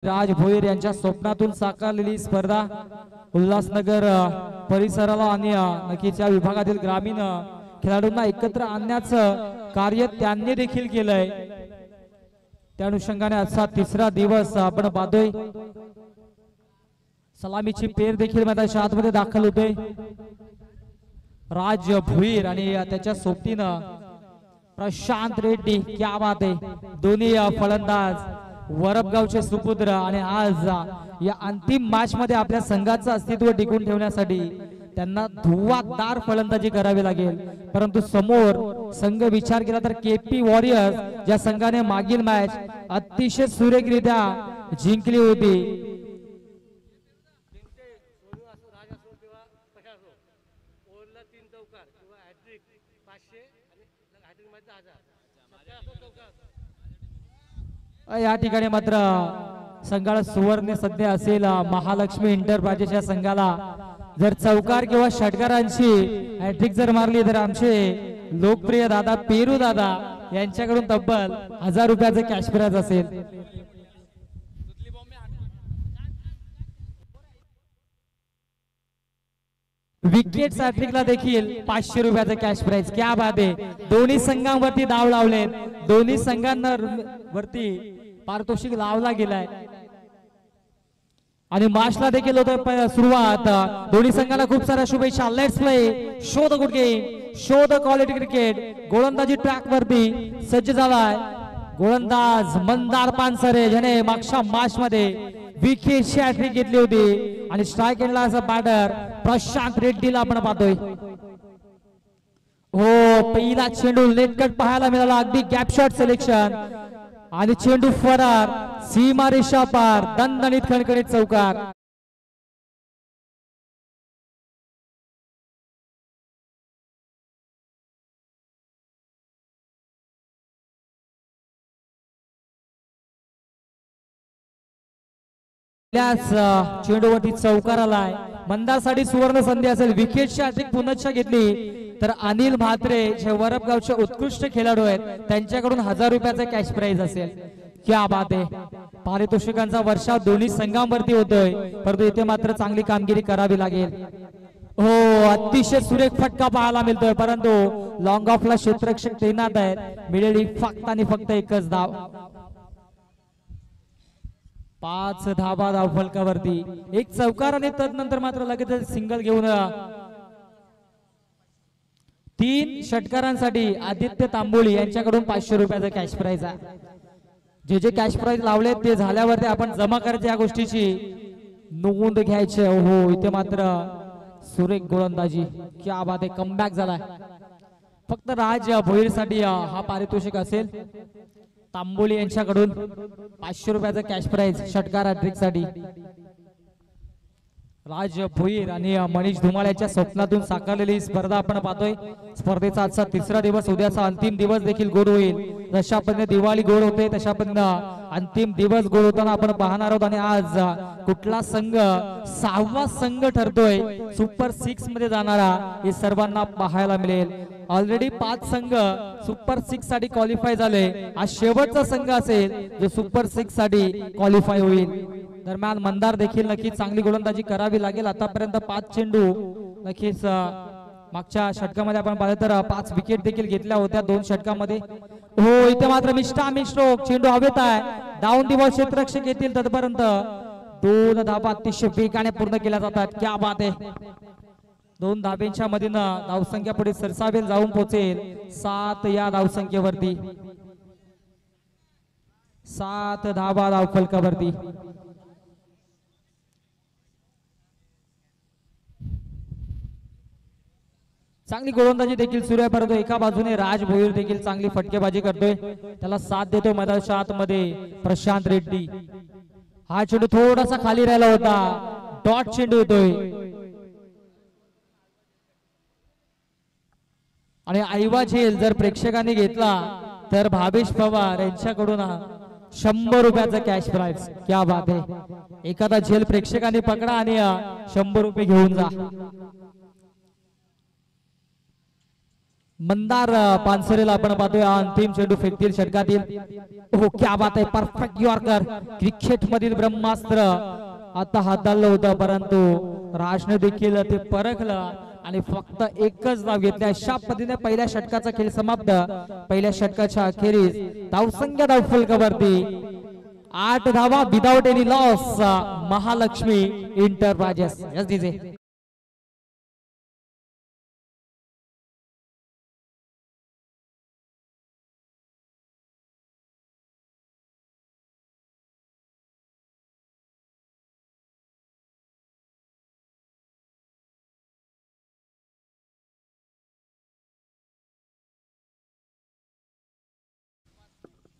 राज भोईर यांच्या स्वप्नातून साकारलेली स्पर्धा उल्हासनगर परिसराला आणि नक्कीच या विभागातील ग्रामीण खेळाडूंना एकत्र आणण्याचं कार्य त्यांनी देखील केलंय। त्या अनुषंगाने आजचा तिसरा दिवस आपण पाहतोय। सलामीची पेर देखील मैदानाच्या आतमध्ये दाखल होते। राज भोईर आणि त्याच्या सोबतीनं प्रशांत रेड्डी, क्या बात आहे। दोन्ही फलंदाज वरपगावचे सुपुत्र आणि आज या अंतिम मॅच मध्ये आपल्या संघाचं अस्तित्व टिकून ठेवण्यासाठी त्यांना धुव्वाधार फलंदाजी करावी लागेल। परंतु समोर संघ विचार केला तर केपी वॉरियर्स ज्या संघाने मागील मॅच अतिशय सुरेखरित्या जिंकली होती, या ठिकाणी मात्र संघाला सुवर्ण सध्या असेल। महालक्ष्मी एंटरप्राइजेसच्या संघाला जर चौकार किंवा षटकारांची हॅट्रिक जर मारली तर आमचे लोकप्रिय दादा पेरू दादा यांच्याकडून तब्बल 1000 रुपयाचं कॅश प्राइज असेल। विकेट हॅट्रिकला देखील 500 रुपयाचं कॅश प्राइज। क्या बात आहे। दोन्ही संघांवरती धाव लावले, दोन्ही संघांना वरती पारितोषिक लावला गेलाय आणि मॅचला देखील होतं सुरुवात। दोन्ही संघाला खूप साऱ्या शुभेच्छा। Let's play, show the good game, show the quality cricket. गोलंदाजी ट्रॅक वरती सज्ज झालाय गोलंदाज मंदार पानसरे, ज्याने मागच्या मॅच मध्ये विकेटची हॅट्रिक घेतली होती आणि स्ट्राइक एंडला असा बॅटर प्रशांत रेड्डीला आपण पाहतोय। हो, पहिला चेंडू नेटकट पाहायला मिळाला, अगदी गॅप शॉट सिलेक्शन आणि चेंडू फरार, सीमा रेषा पार, दणदणीत खणखणीत चौकार। चेंडूवरती चौकार आलाय। मंदारसाठी सुवर्ण संधी असेल। विकेटची हॅट्रिक पुनश्च घेतली तर अनिल म्हात्रे जे वरपगावचे उत्कृष्ट खेळाडू आहेत त्यांच्याकडून 1000 रुपयाचा कॅश प्राइज असेल। क्या बात आहे। पारितोषिकांचा वर्षाव दोन्ही संघांवरती होतोय, परंतु इथे मात्र चांगली कामगिरी करावी लागेल। हो, अतिशय सुरेख फटका पाहायला मिळतोय, परंतु लॉंग ऑफला क्षेत्ररक्षक तैनात आहेत। मिळेली फक्त आणि फक्त एकच धाव। 5 धाबा धाव फलकावरती, एक चौकार आणि तदनंतर मात्र लगेच सिंगल घेऊन 3 षटकारांसाठी आदित्य तांबोळी यांच्याकडून 500 रुपयाचा कॅश प्राइज आहे। जे कॅश प्राइज लावले ते झाल्यावरती आपण जमा करायचे, या गोष्टीची नोंद घ्यायची। हो, इथे मात्र सुरेख गोलंदाजी, क्या बात आहे। कमबॅक झालाय। फक्त राज भोईर साठी हा पारितोषिक असेल। तांबोली यांच्याकडून 500 रुपयाचा कॅश प्राइज षटकार हॅट्रिक साठी। राज भोईर आणि मनीष धुमाळ यांच्या स्वप्नातून साकारलेली स्पर्धा आपण पाहतोय। स्पर्धेचा आजचा तिसरा दिवस, उद्याचा अंतिम दिवस देखील गोड होईल। जशा पद्धतीने दिवाळी गोड होते तशा पद्धतीने अंतिम दिवस गोड होताना आपण पाहणार आहोत। आणि आज कुठला संघ 6वा संघ ठरतोय सुपर 6 मध्ये जाणारा, हे सर्वांना पाहायला मिळेल। ऑलरेडी 5 संघ सुपर 6 साठी क्वालिफाय झाले। आज शेवटचा संघ असेल जो सुपर 6 साठी क्वालिफाय होईल। दरम्यान मंदार देखील नक्कीच चांगली गोलंदाजी करावी लागेल। आतापर्यंत 5 चेंडू नक्कीच मागच्या षटकामध्ये आपण पाहिलं तर 5 विकेट देखील घेतल्या होत्या 2 षटकामध्ये। हो, इथे मात्र मिस्ट्रोक चेंडू हवेत आहे। डाऊन दी बॉल क्षेत्ररक्षक येतील तोपर्यंत 2 धाबा अतिशय वेगाने पूर्ण केल्या जातात। क्या बात आहे। 2 धाब्यांच्या मधीनं धावसंख्या पुढे सरसावेल, जाऊन पोहोचेल 7 या धावसंख्येवरती। 7 धाबा धाव फलकावरती। चांगली गोलंदाजी देखील सुरू आहे, परंतु एका बाजूने राज भोईर देखील चांगली फटकेबाजी करतोय, त्याला साथ देतोय मैदानाच्या आतमध्ये प्रशांत रेड्डी। हा चेंडू थोडासा खाली राहिला होता, डॉट चेंडू येतोय आणि आईवा झेल जर प्रेक्षकांनी घेतला तर भावेश पवार यांच्याकडून 100 रुपयाचा कॅश प्राइज। क्या बात आहे। एखादा झेल प्रेक्षकांनी पकडा आणि 100 रुपये घेऊन जा। मंदार पानसरेला आपण पाहतोय अंतिम चेंडू फेकतील षटकातील. हो क्या बात आहे, परफेक्ट यॉर्कर. क्रिकेट मधील ब्रह्मास्त्र आता हाताळलं होतं, परंतु राजने देखील ते परखलं आणि फक्त एकच धाव घेतली. अशा पद्धतीने पहिल्या षटकाचा खेळ समाप्त. पहिल्या षटकाच्या अखेरीस धावसंख्या धावफलकावरती 8 धावा without any loss. Mahalakshmi enterprises. Yes DJ.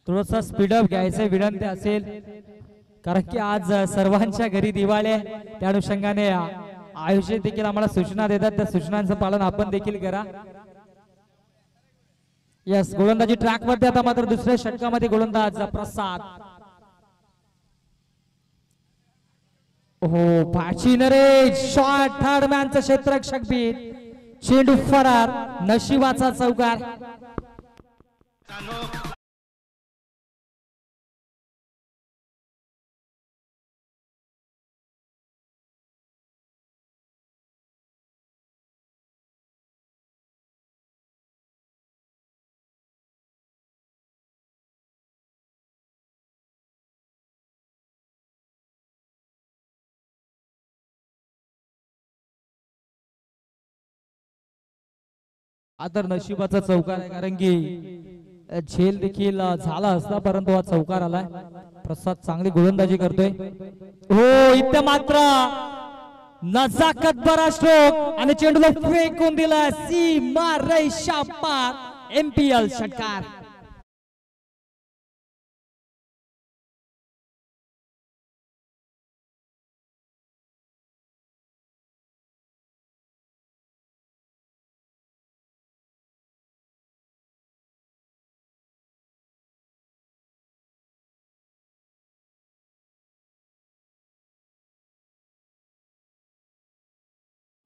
थोडंसं स्पीडअप घ्यायचं विनंती असेल, कारण की आज सर्वांच्या घरी दिवाळी आहे. त्या अनुषंगाने आयोजक देखील आम्हाला सूचना देतात, त्या सूचनांचं पालन आपण देखील करा. यस, गोलंदाजी ट्रॅक वरती आता मात्र दुसऱ्या षटकामध्ये गोलंदाज प्रसाद. हो रे शॉट. थर्ड मॅनचं क्षेत्ररक्षक बीट. चेंडू फरार. नशिबाचा चौकार. आता नशिबाचा चौकार आहे, कारण की झेल देखील झाला असता, परंतु हा चौकार आलाय. प्रसाद चांगली गोलंदाजी करतोय. हो इथे मात्र नजाकत बरा स्ट्रोक आणि चेंडूला फेकून दिला. सीमा रेषा पार. एमपीएल षटकार.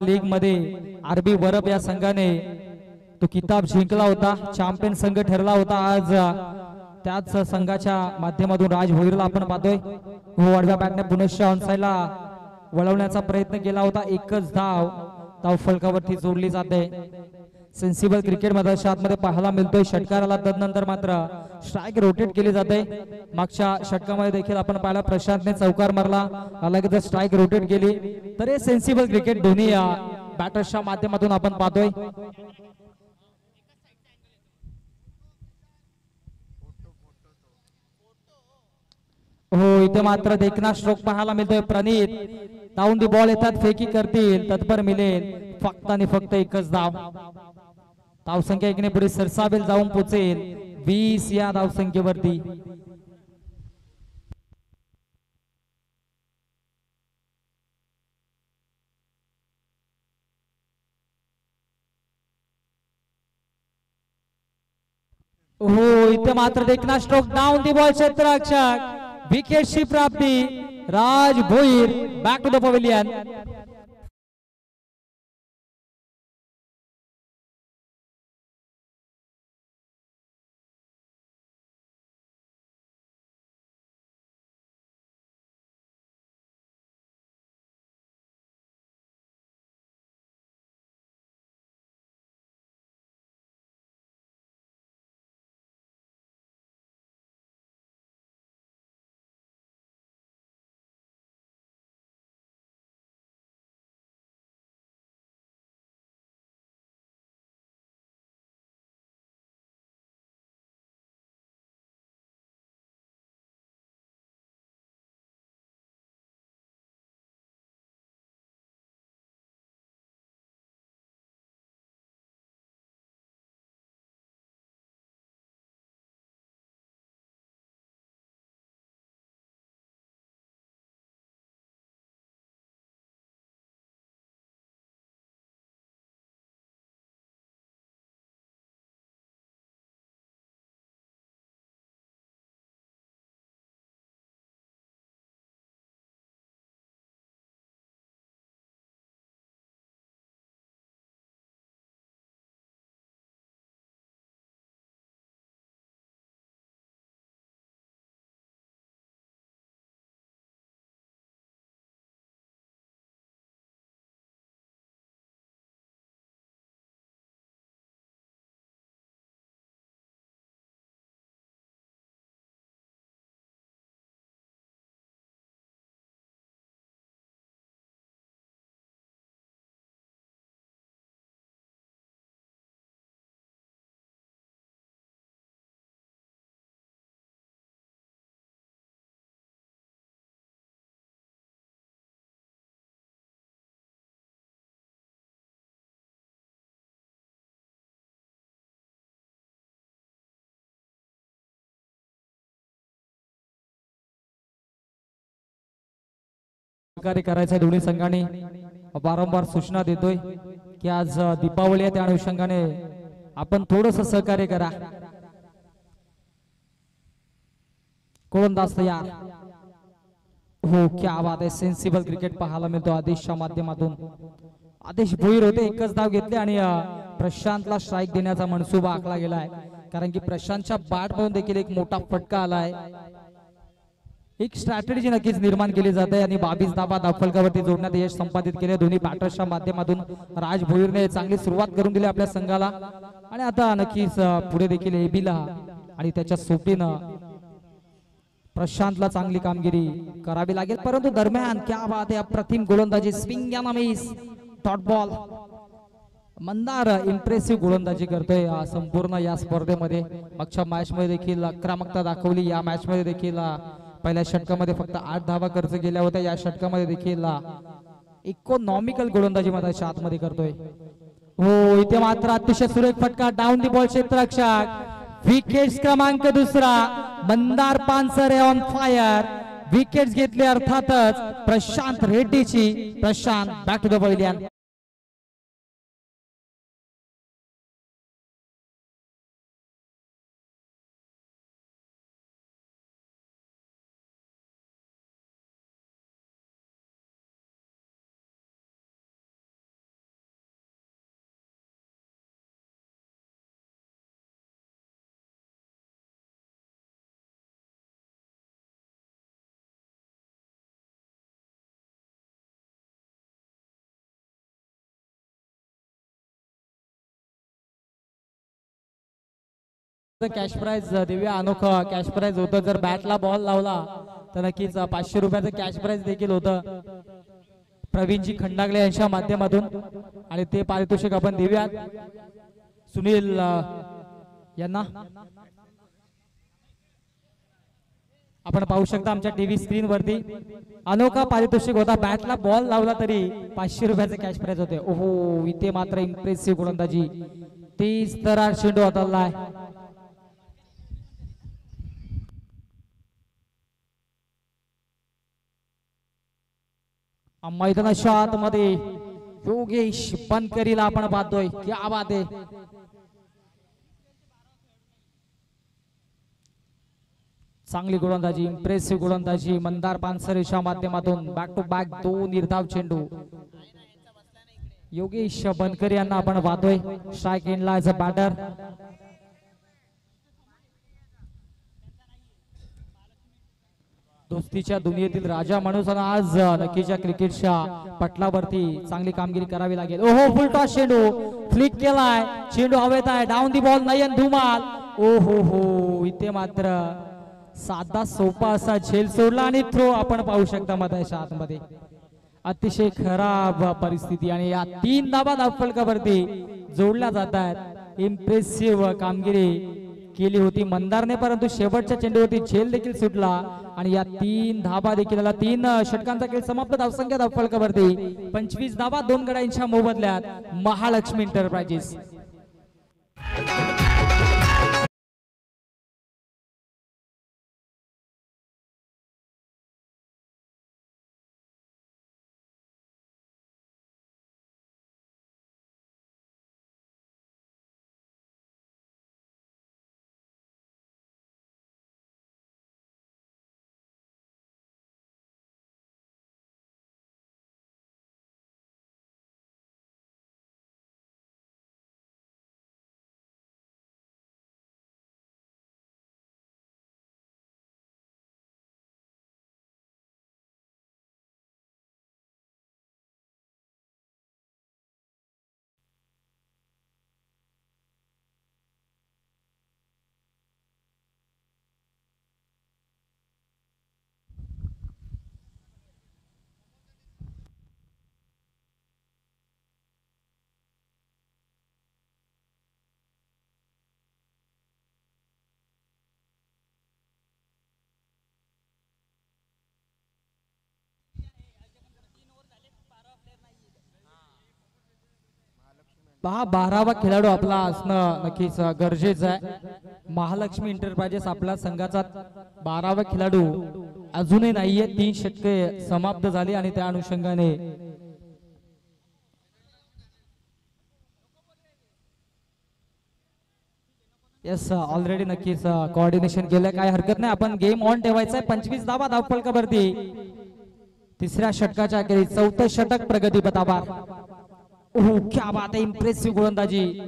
लीग मध्ये आरबी वरप या संघाने तो किताब जिंकला होता, चॅम्पियन संघ ठरला होता. आज त्याच संघाच्या माध्यमातून राज भोईरला आपण पाहतोय. हो आडव्या बॅटने पुनश्च ऑनसाइडला वळवण्याचा प्रयत्न केला होता. एकच धाव फलकावरती जोडली जाते. सेन्सिबल क्रिकेट मध्ये आतमध्ये पाहायला मिळतोय. षटकाराला तदनंतर मात्र स्ट्राईक रोटेट केली जाते. मागच्या षटकामध्ये देखील आपण पाहिला प्रशांतने चौकार मारला, अलग स्ट्राईक रोटेट केली. तर हे सेन्सिबल क्रिकेट दोन्ही बॅटर्सच्या माध्यमातून आपण पाहतोय. हो इथे मात्र देखना स्ट्रोक पाहायला मिळतोय. प्रणित डाऊन दी बॉल येतात, फेकी करतील, तत्पर मिळेल फक्त आणि फक्त एकच धाव. धावसंख्या एकने पुढे सरसावेल, जाऊन पोचेल 20 या धावसंख्येवरती. हो इथे मात्र देखना स्ट्रोक डाऊन दी बॉल. क्षेत्ररक्षक विकेटची प्राप्ती. Raj Bhoir back to the pavilion. सहकार्य करायचं दोन्ही संघाने वारंवार सूचना देतोय की आज दीपावली आहे त्या अनुषंगाने आपण थोडस सहकार्य करा. गोलंदाज तयार. हो क्या बात आहे. सेन्सिबल क्रिकेट पाहायला मिळतो आदेशच्या माध्यमातून. आदेश भोईर होते एकच धाव घेतले आणि प्रशांतला स्ट्राईक देण्याचा मनसुबा आखला गेलाय कारण की प्रशांतच्या बॅट मधून देखील एक मोठा फटका आलाय. एक स्ट्रॅटेजी नक्कीच निर्माण केली जाते आणि 22 धावा धावफलकावरती जोडण्यात यश संपादित केले दोन्ही बॅटर्सच्या माध्यमातून. राज भोईरने चांगली सुरुवात करून दिली आपल्या संघाला आणि आता नक्कीच पुढे देखील एबीला आणि त्याच्या सोबतीनं प्रशांतला चांगली कामगिरी करावी लागेल. परंतु दरम्यान क्या बात आहे. अप्रतिम गोलंदाजी. स्विंग या miss dot ball. Mandar impressive गोलंदाजी करतोय संपूर्ण या स्पर्धेमध्ये. मागच्या मॅच मध्ये देखील आक्रमकता दाखवली. या मॅच मध्ये देखील पहिल्या षटकामध्ये फक्त 8 धावा खर्च केल्या होत्या. या षटकामध्ये देखील इकॉनॉमिकल गोलंदाजी मधाच्या आतमध्ये करतोय. हो इथे मात्र अतिशय सुरेख फटका. डाऊन दी बॉल क्षेत्ररक्षक. विकेट क्रमांक दुसरा. Mandar Pansare on fire. Wickets घेतले अर्थातच प्रशांत रेड्डीची. Prashant back to the pavilion. Cash prize देऊया. अनोखा कॅश प्राइज होतं. जर बॅटला बॉल लावला तर नक्कीच 500 रुपयाचं कॅश प्राइज देखील होतं प्रवीणजी खंडागले यांच्या माध्यमातून आणि ते पारितोषिक आपण देऊयात सुनील यांना. आपण पाहू शकता आमच्या टीव्ही स्क्रीन वरती अनोखा पारितोषिक होता. बॅटला बॉल लावला तरी 500 रुपयाचे कॅश प्राइज होते. ओहो इथे मात्र इम्प्रेसिव्ह गोलंदाजी. 30 तरार चेंडू हाताळलाय. मैदानाच्या आतमध्ये योगेश बनकरीला आपण पाहतोय. क्या बात आहे. चांगली गोलंदाजी. इम्प्रेसिव्ह गोलंदाजी मंदार पानसरेच्या माध्यमातून. बॅक टू बॅक 2 निर्धाव चेंडू. योगेश बनकरी यांना आपण पाहतोय स्ट्राइक एंडला ऍज अ बॅटर. दोस्तीच्या दुनियेतील राजा माणूस आज नक्कीच्या क्रिकेटच्या पटलावरती चांगली कामगिरी करावी लागेल. ओहो फुलटॉस चेंडू. फ्लिक केलाय. चेंडू हवेत आहे. Down the ball. Nayan Dhumal. ओहो हो इथे मात्र साधा सोपा असा झेल सोडला आणि थ्रो आपण पाहू शकता मधाच्या आतमध्ये. अतिशय खराब परिस्थिती आणि या 3 धावा धावफलकावरती जोडल्या जात आहेत. इम्प्रेसिव्ह कामगिरी केली होती मंदारने परंतु शेवटच्या चेंडूवरती झेल देखील सुटला आणि या 3 धावा देखील 3 षटकांचा खेळ समाप्त. धावसंख्या धावफलकावरती 25 धावा 2 गड्यांच्या मोबदल्यात महालक्ष्मी एंटरप्राइजेस. पहा 12वा खेळाडू आपला असणं नक्कीच गरजेचं आहे. महालक्ष्मी एंटरप्राइजेस आपल्या संघाचा 12वा खेळाडू अजूनही नाहीये. 3 षटके समाप्त झाली आणि त्या अनुषंगाने येस ऑलरेडी नक्कीच कोऑर्डिनेशन केलं, काय हरकत नाही. आपण गेम ऑन ठेवायचा आहे. 25 धावा धावफलकावरती तिसऱ्या षटकाच्या अखेरीस 4थं षटक प्रगती पथावर. ओह क्या बात आहे, इम्प्रेसिव्ह गोलंदाजी.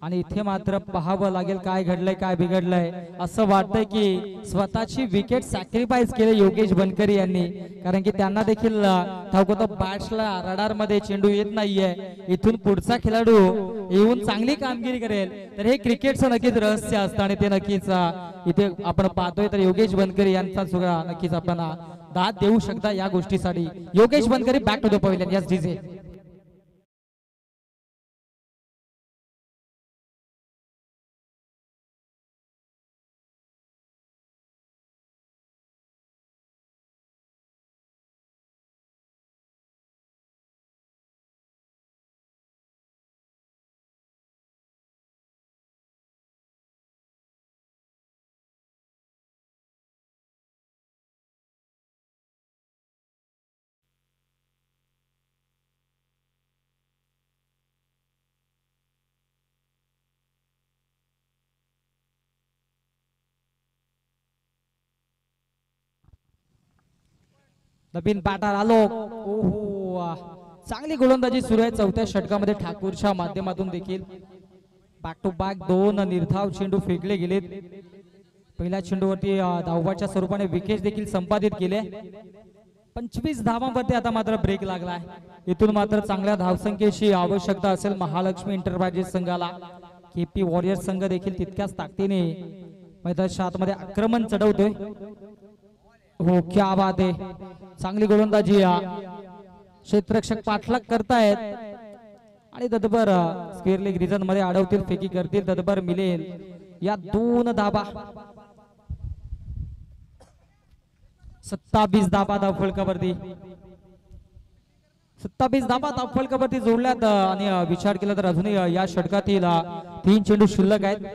आणि इथे मात्र पाहावं लागेल काय घडलंय काय बिघडलंय. असं वाटतंय की स्वतःची विकेट सॅक्रिफाईस केले योगेश बनकरी यांनी, कारण की त्यांना देखील ठाऊक होतं बॅट्सला रडार मध्ये चेंडू येत नाहीये. इथून पुढचा खेळाडू येऊन चांगली कामगिरी करेल तर हे क्रिकेटचं नक्कीच रहस्य असतं आणि ते नक्कीच इथे आपण पाहतोय. तर योगेश बनकरी यांचा सुद्धा नक्कीच आपण दाद देऊ शकता या गोष्टीसाठी. Yogesh Bankari back to the pavilion. Yes DJ. नवीन बॅटर आलो. ओहो चांगली गोलंदाजी सुरू आहे 4थ्या षटकामध्ये. ठाकूरच्या माध्यमातून देखील बॅक टू बॅक 2 निर्धाव चेंडू फेकले गेलेत. पहिल्या चेंडूवरती धावाच्या स्वरूपाने विकेट देखील संपादित केले. 25 धावांवरती आता मात्र ब्रेक लागलाय. इथून मात्र चांगल्या धावसंख्येची आवश्यकता असेल महालक्ष्मी एंटरप्राइजेस संघाला. केपी वॉरियर संघ देखील तितक्याच ताकदीने मैदानाच्या आतमध्ये आक्रमण चढवतोय. हो क्या बात आहे, चांगली गोलंदाजी. क्षेत्ररक्षक पाठलाग करतायत आणि तदबर स्क्वेअर लेग रिजन मध्ये अडवतील, फेकी करतील, तदबर मिळेल या 2 धाबा. 27 धाबा धावफलकावरती. 27 धाबा धावफलकावरती जोडल्यात आणि विचार केला तर अजूनही या षटकातील 3 चेंडू शिल्लक आहेत.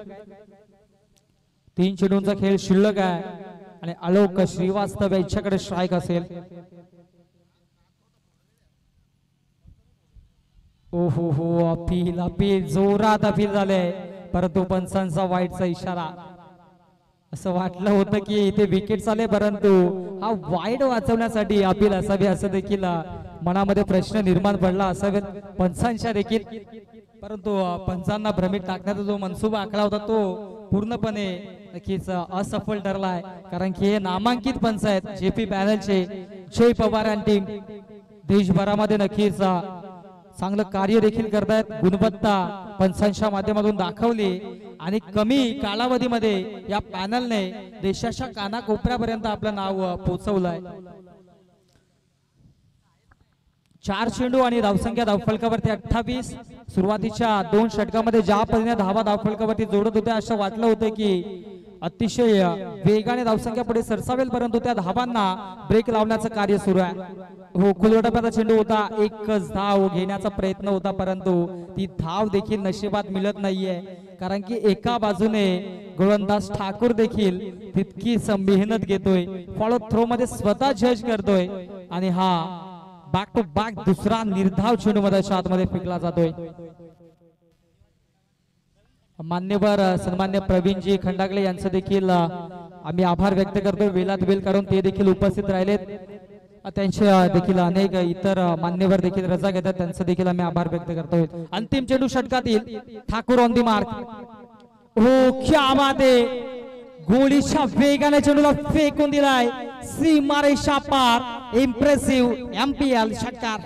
3 चेंडूंचा खेळ शिल्लक आहे आणि आलोक श्रीवास्तव यांच्याकडे स्ट्राईक असेल. ओहो हो अपील अपील जोरात अपील झाले, परंतु पंचांचा वाईटचा इशारा. असं वाटलं होतं की इथे विकेट चाले, परंतु हा वाईट वाचवण्यासाठी अपील असावे असं देखील मनामध्ये प्रश्न निर्माण पडला असावेत पंचांच्या देखील. परंतु पंचांना भ्रमित टाकण्याचा जो मनसुबा आखला होता तो पूर्णपणे नक्कीच असफल ठरलाय, कारण की हे नामांकित पंच आहेत जेपी पॅनलचे. जय पवार आणि टीम देशभरामध्ये नक्कीच चांगलं कार्य देखील करतायत. गुणवत्ता पंचांच्या माध्यमातून दाखवली आणि कमी कालावधीमध्ये या पॅनलने देशाच्या कानाकोपऱ्यापर्यंत आपलं नाव पोहोचवलंय. 4 चेंडू आणि धावसंख्या धावफलकावरती 28. सुरुवातीच्या 2 षटकामध्ये ज्या पद्धतीने धावा धावफलकावरती जोडत होत्या असं वाटलं होतं की अतिशय वेगाने धावसंख्या पुढे सरसावेल, परंतु त्या धावांना ब्रेक लावण्याचं कार्य सुरू आहे. हो खुलवटाचा चेंडू होता, एकच धाव घेण्याचा प्रयत्न होता, परंतु ती धाव देखील नशिबात मिळत नाहीये, कारण की एका बाजूने गोलंदाज ठाकूर देखील तितकीच मेहनत घेतोय, फॉलो थ्रो मध्ये स्वतः जज करतोय आणि हा बॅक टू बॅक दुसरा निर्धाव चेंडू मध्ये आतमध्ये फेकला जातोय. मान्यवर सन्मान्य प्रवीणजी खंडागळे यांचं देखील आम्ही आभार व्यक्त करतोय. वेलात वेल काढून ते देखील उपस्थित राहिलेत. त्यांचे देखील अनेक इतर मान्यवर देखील रजा घेतात, त्यांचं देखील आम्ही आभार व्यक्त करतोय. अंतिम चेंडू षटकातील ठाकूर ऑन दी मार्क. हो क्या बात आहे, गोळीच्या वेगाने चेंडूला फेकून दिलाय सीमारेषा पार. इम्प्रेसिव्ह एमपीएल षटकार.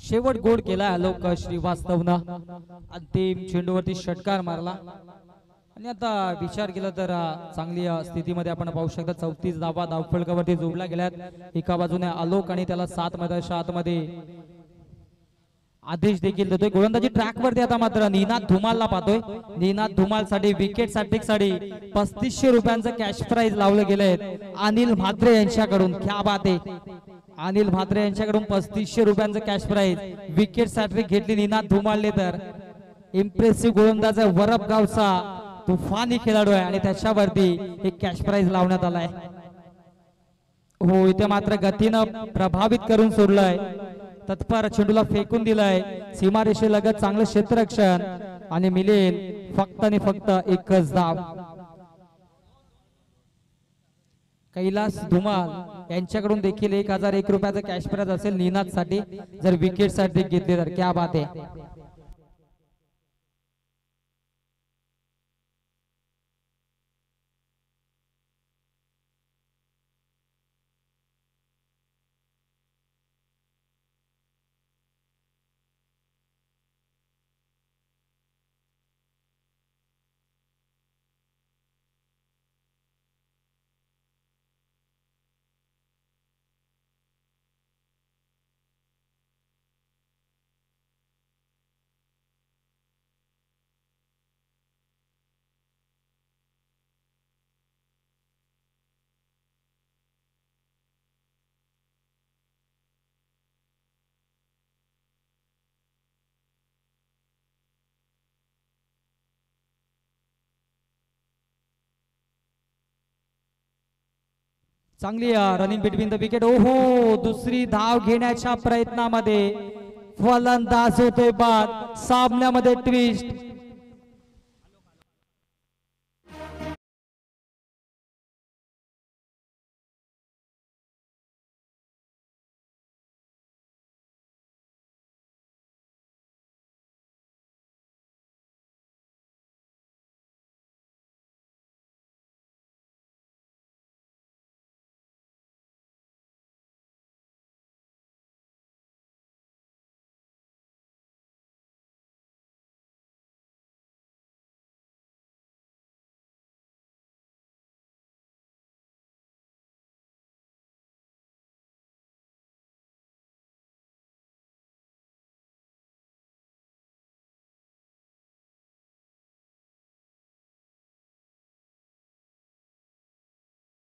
शेवट गोड केला आलोक श्रीवास्तवनं अंतिम चेंडूवरती षटकार मारला आणि आता विचार केला तर चांगली स्थितीमध्ये आपण पाहू शकता 34 धावा धावफलकावरती जोडल्या गेल्यात एका बाजूने आलोक आणि त्याला 7 मध्ये आतमध्ये आदेश देखील देतोय गोलंदाजी ट्रॅक वरती आता मात्र निनाद धुमालला पाहतोय निनाद धुमाल साठी विकेट साठी 3500 रुपयांचं कॅश प्राइज लावलं गेलंय अनिल म्हात्रे यांच्याकडून क्या बात आहे अनिल म्हात्रे यांच्याकडून 3500 रुपयांचं कॅश प्राइज विकेट साठी घेतली निनाद धुमालने तर इम्प्रेसिव्ह गोलंदाज वरप गावचा तुफानी खेळाडू आहे आणि त्याच्यावरती एक कॅश प्राइज लावण्यात आलाय हो इथे मात्र गतीनं प्रभावित करून सोडलंय तत्पर चेंडूला फेकून दिलाय सीमारेषेलगत चांगलं क्षेत्ररक्षण आणि मिळेल फक्त आणि फक्त एकच धाव कैलास धुमाल यांच्याकडून देखील 1001 रुपयाचा कॅश प्राइज असेल निनाद साठी जर विकेट साठी घेतले तर क्या बात आहे चांगली रनिंग बिटवीन द विकेट ओहो दुसरी धाव घेण्याच्या प्रयत्नामध्ये फलंदाज होतोय बाद सामन्यामध्ये ट्विस्ट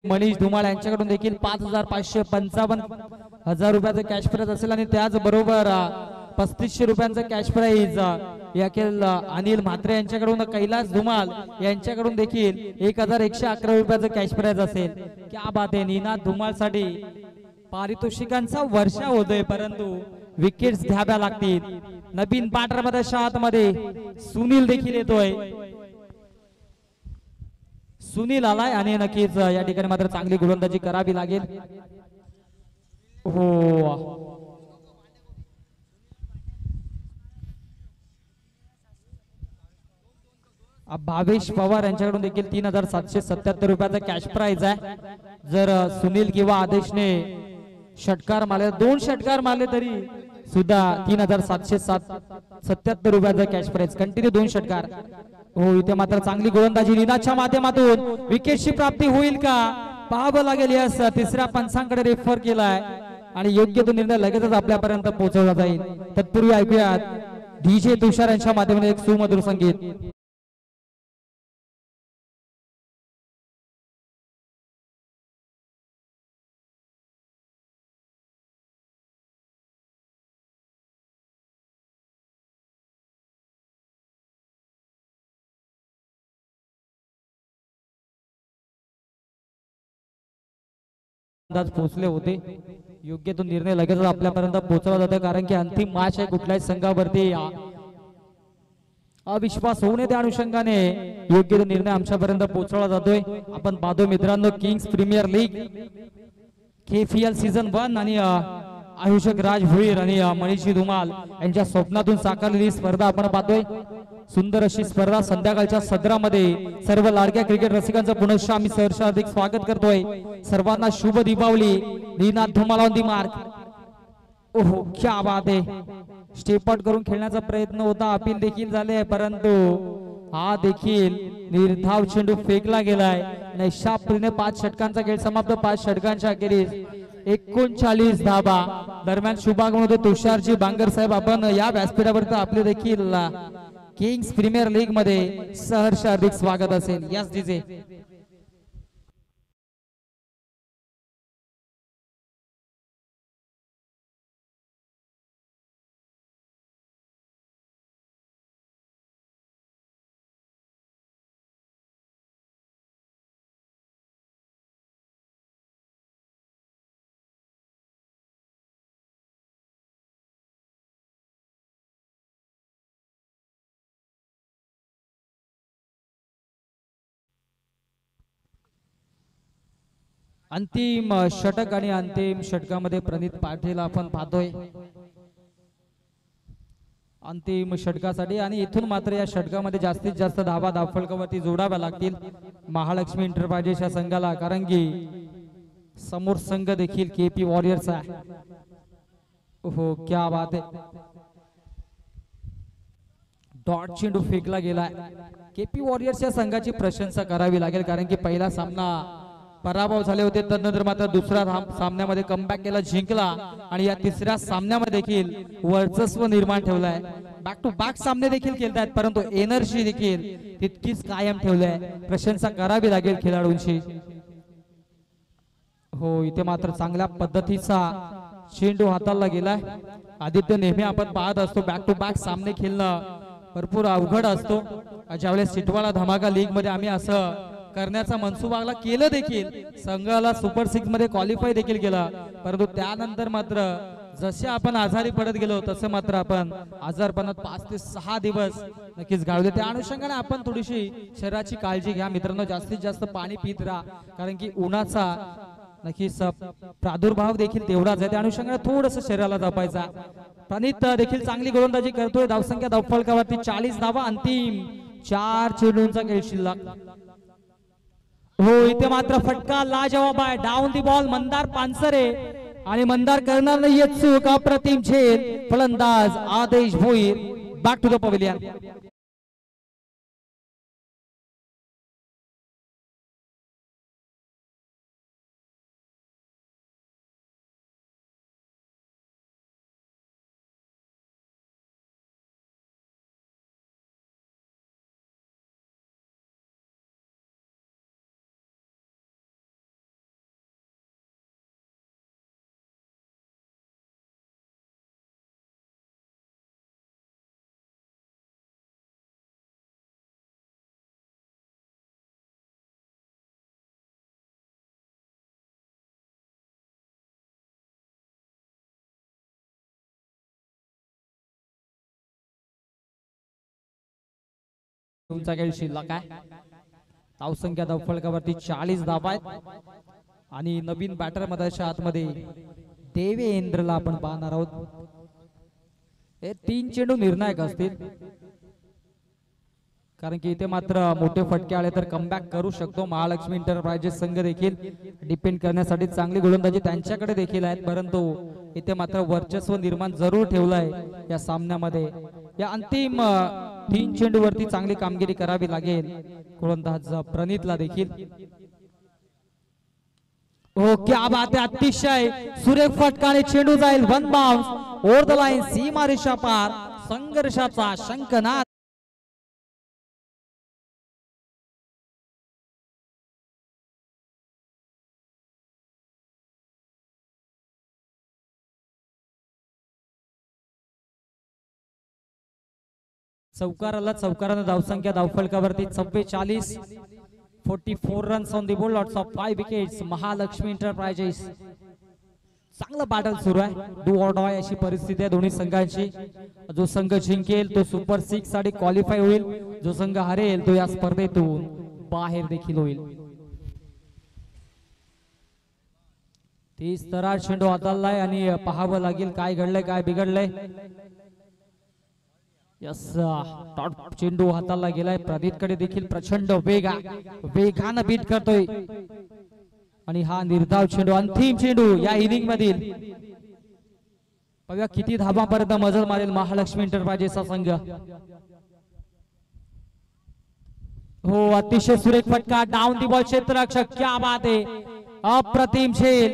मनीष धुमाळ यांच्याकडून देखील 5,555 रुपयाचं कॅश प्राइज असेल आणि त्याचबरोबर 3500 रुपयांचं कॅश प्राइज याखेल अनिल म्हात्रे यांच्याकडून कैलास धुमाल यांच्याकडून देखील 1111 रुपयाचं कॅश प्राइज असेल क्या बात आहे निनाद धुमाल साठी पारितोषिकांचा वर्षा होतोय परंतु विकेट्स घ्याव्या लागतील नवीन पांढऱ्या आतमध्ये सुनील देखील येतोय सुनील आलाय आणि नक्कीच या ठिकाणी मात्र चांगली गोलंदाजी करावी लागेल हो भावेश पवार यांच्याकडून देखील 3,777 रुपयाचा कॅश प्राइज आहे जर सुनील किंवा आदेशने षटकार मारले 2 षटकार मारले तरी सुद्धा 3,777 रुपयाचा कॅश प्राइज कंटिन्यू 2 षटकार हो इथे मात्र चांगली गोलंदाजी निनादच्या माध्यमातून विकेटची प्राप्ती होईल का पाहावं लागेल यस तिसऱ्या पंचांकडे रेफर केलाय आणि योग्य तो निर्णय लगेचच आपल्यापर्यंत पोहोचवला जाईल तत्पूर्वी ऐकूयात डीजे तुषार यांच्या माध्यमातून एक सुमधुर संगीत अंदाज पोहोचले होते योग्य तो निर्णय लगेच आपल्यापर्यंत पोहोचवला जातो कारण की अंतिम मॅच आहे कुठल्याही संघावरती अविश्वास होऊ नये त्या अनुषंगाने योग्य तो निर्णय आमच्यापर्यंत पोहोचवला जातोय आपण पाहतो मित्रांनो kings premier league KPL season 1 आणि आयोजक राज भोईर आणि मनीष धुमाल यांच्या स्वप्नातून साकारलेली स्पर्धा आपण पाहतोय सुंदर अशी स्पर्धा संध्याकाळच्या सदरामध्ये सर्व लाडक्या क्रिकेट रसिकांचं पुनश्च आम्ही सहर्ष हार्दिक स्वागत करतोय सर्वांना शुभ Deepavali Ninad Dhumal on the mark ओहो क्या बात आहे स्टेप आउट करून खेळण्याचा प्रयत्न होता, अपील देखील झाले, परंतु हा देखील निर्धाव चेंडू फेकला गेलाय. अशा पद्धतीने 5 षटकांचा खेळ समाप्त. 5 षटकांच्या अखेरीस 39 धाबा. दरम्यान शुभागमन तुषारजी बांगर साहेब, आपण या व्यासपीठावर आपले देखील किंग्स प्रीमियर लीग मध्ये सहर्ष हार्दिक स्वागत असेल. Yes DJ. अंतिम षटक आणि अंतिम षटकामध्ये प्रणित पाटील आपण पाहतोय अंतिम षटकासाठी. आणि इथून मात्र या षटकामध्ये जास्तीत जास्त धावा धावफलकावरती जोडाव्या लागतील महालक्ष्मी एंटरप्राइजेस या संघाला, कारण की समोर संघ देखील केपी वॉरियर्स आहे. हो, क्या बात आहे. डॉट चेंडू फेकला गेलाय. केपी वॉरियर्स या संघाची प्रशंसा करावी लागेल, कारण की पहिला सामना पराभव झाले होते, तदनंतर मात्र दुसऱ्या सामन्यामध्ये कमबॅक केला, जिंकला आणि या तिसऱ्या सामन्यामध्ये देखील वर्चस्व निर्माण ठेवलंय. बॅक टू बॅक सामने देखील खेळतायत, परंतु एनर्जी देखील तितकीच कायम ठेवलंय. प्रशंसा करावी लागेल खेळाडूंची. हो, इथे मात्र चांगल्या पद्धतीचा चेंडू हाताळला गेलाय. आदित्य, नेहमी आपण पाहत असतो बॅक टू बॅक सामने खेळणं भरपूर अवघड असतो. ज्यावेळेस चिटवाला धमाका लीग मध्ये आम्ही असं करण्याचा मनसुबा केलं देखील, संघाला सुपर 6 मध्ये क्वालिफाय देखील केला, परंतु त्यानंतर मात्र जसे आपण आजारी पडत गेलो तसे मात्र आपण आजारपणात 5 ते 6 दिवस नक्कीच घालवले. त्या अनुषंगाने आपण थोडीशी शरीराची काळजी घ्या मित्रांनो. जास्तीत जास्त पाणी पित राहा, कारण की उन्हाचा नक्कीच प्रादुर्भाव देखील तेवढाच आहे. त्या अनुषंगाने थोडस शरीराला जपायचा. प्रणित देखील चांगली गोलंदाजी करतोय. धावसंख्या धावफलकावरती 40 धावा. अंतिम 4 चेंडूंचा खेळ शिल्लक. हो, इथे मात्र फटका लाजवाब आहे. Down the ball Mandar Pansare, आणि मंदार करणार नाहीये चूक. अप्रतिम झेल. फलंदाज Aadesh Bhoir. Back to the pavilion. तुमचा खेळ शिल्लक आहे. धावसंख्या धावफलकावरती 40 धावा आहेत. आणि नवीन बॅटर मध्ये आतमध्ये देवेंद्रला आपण पाहणार आहोत. हे 3 चेंडू निर्णायक असतील, कारण की इथे मात्र मोठे फटके आले तर कमबॅक करू शकतो. महालक्ष्मी एंटरप्राइजेस संघ देखील डिपेंड करण्यासाठी चांगली गोलंदाजी त्यांच्याकडे देखील आहेत, परंतु इथे मात्र वर्चस्व निर्माण जरूर ठेवलंय या सामन्यामध्ये. या अंतिम 3 चेंडूवरती चांगली कामगिरी करावी लागेल गोलंदाज प्रणितला देखील. हो, क्या बात आहे. अतिशय सुरेख फटकाने चेंडू जाईल one bounce over the line. सीमा रेषा पार. संघर्षाचा शंखनाद. चौकारानं धावसंख्या धावफलकावरती 44. 44 runs on the board. Lots of 5 wickets. Mahalakshmi Enterprises. चांगलं बॅटल सुरू आहे. डू ऑर डाय अशी परिस्थिती आहे दोन्ही संघांची. जो संघ जिंकेल तो सुपर 6 साठी क्वालिफाय होईल. जो संघ हरेल तो या स्पर्धेतून बाहेर देखील होईल. 30 तरार चेंडू हाताळलाय आणि पाहावं लागेल काय घडलंय काय बिघडलंय. यस, टॉप चेंडू हाताला गेलाय. प्रदीप कडे देखील प्रचंड वेगानं बीट करतोय. आणि हा निर्धाव चेंडू, अंतिम चेंडू या इनिंग मधील. बघा किती धाबापर्यंत मजल मारेल महालक्ष्मी एंटरप्राइजेसचा संघ. हो अतिशय सुरेख फटका डाऊन दी बॉल क्षेत्ररक्षक क्या बात आहे. अप्रतिम झेल.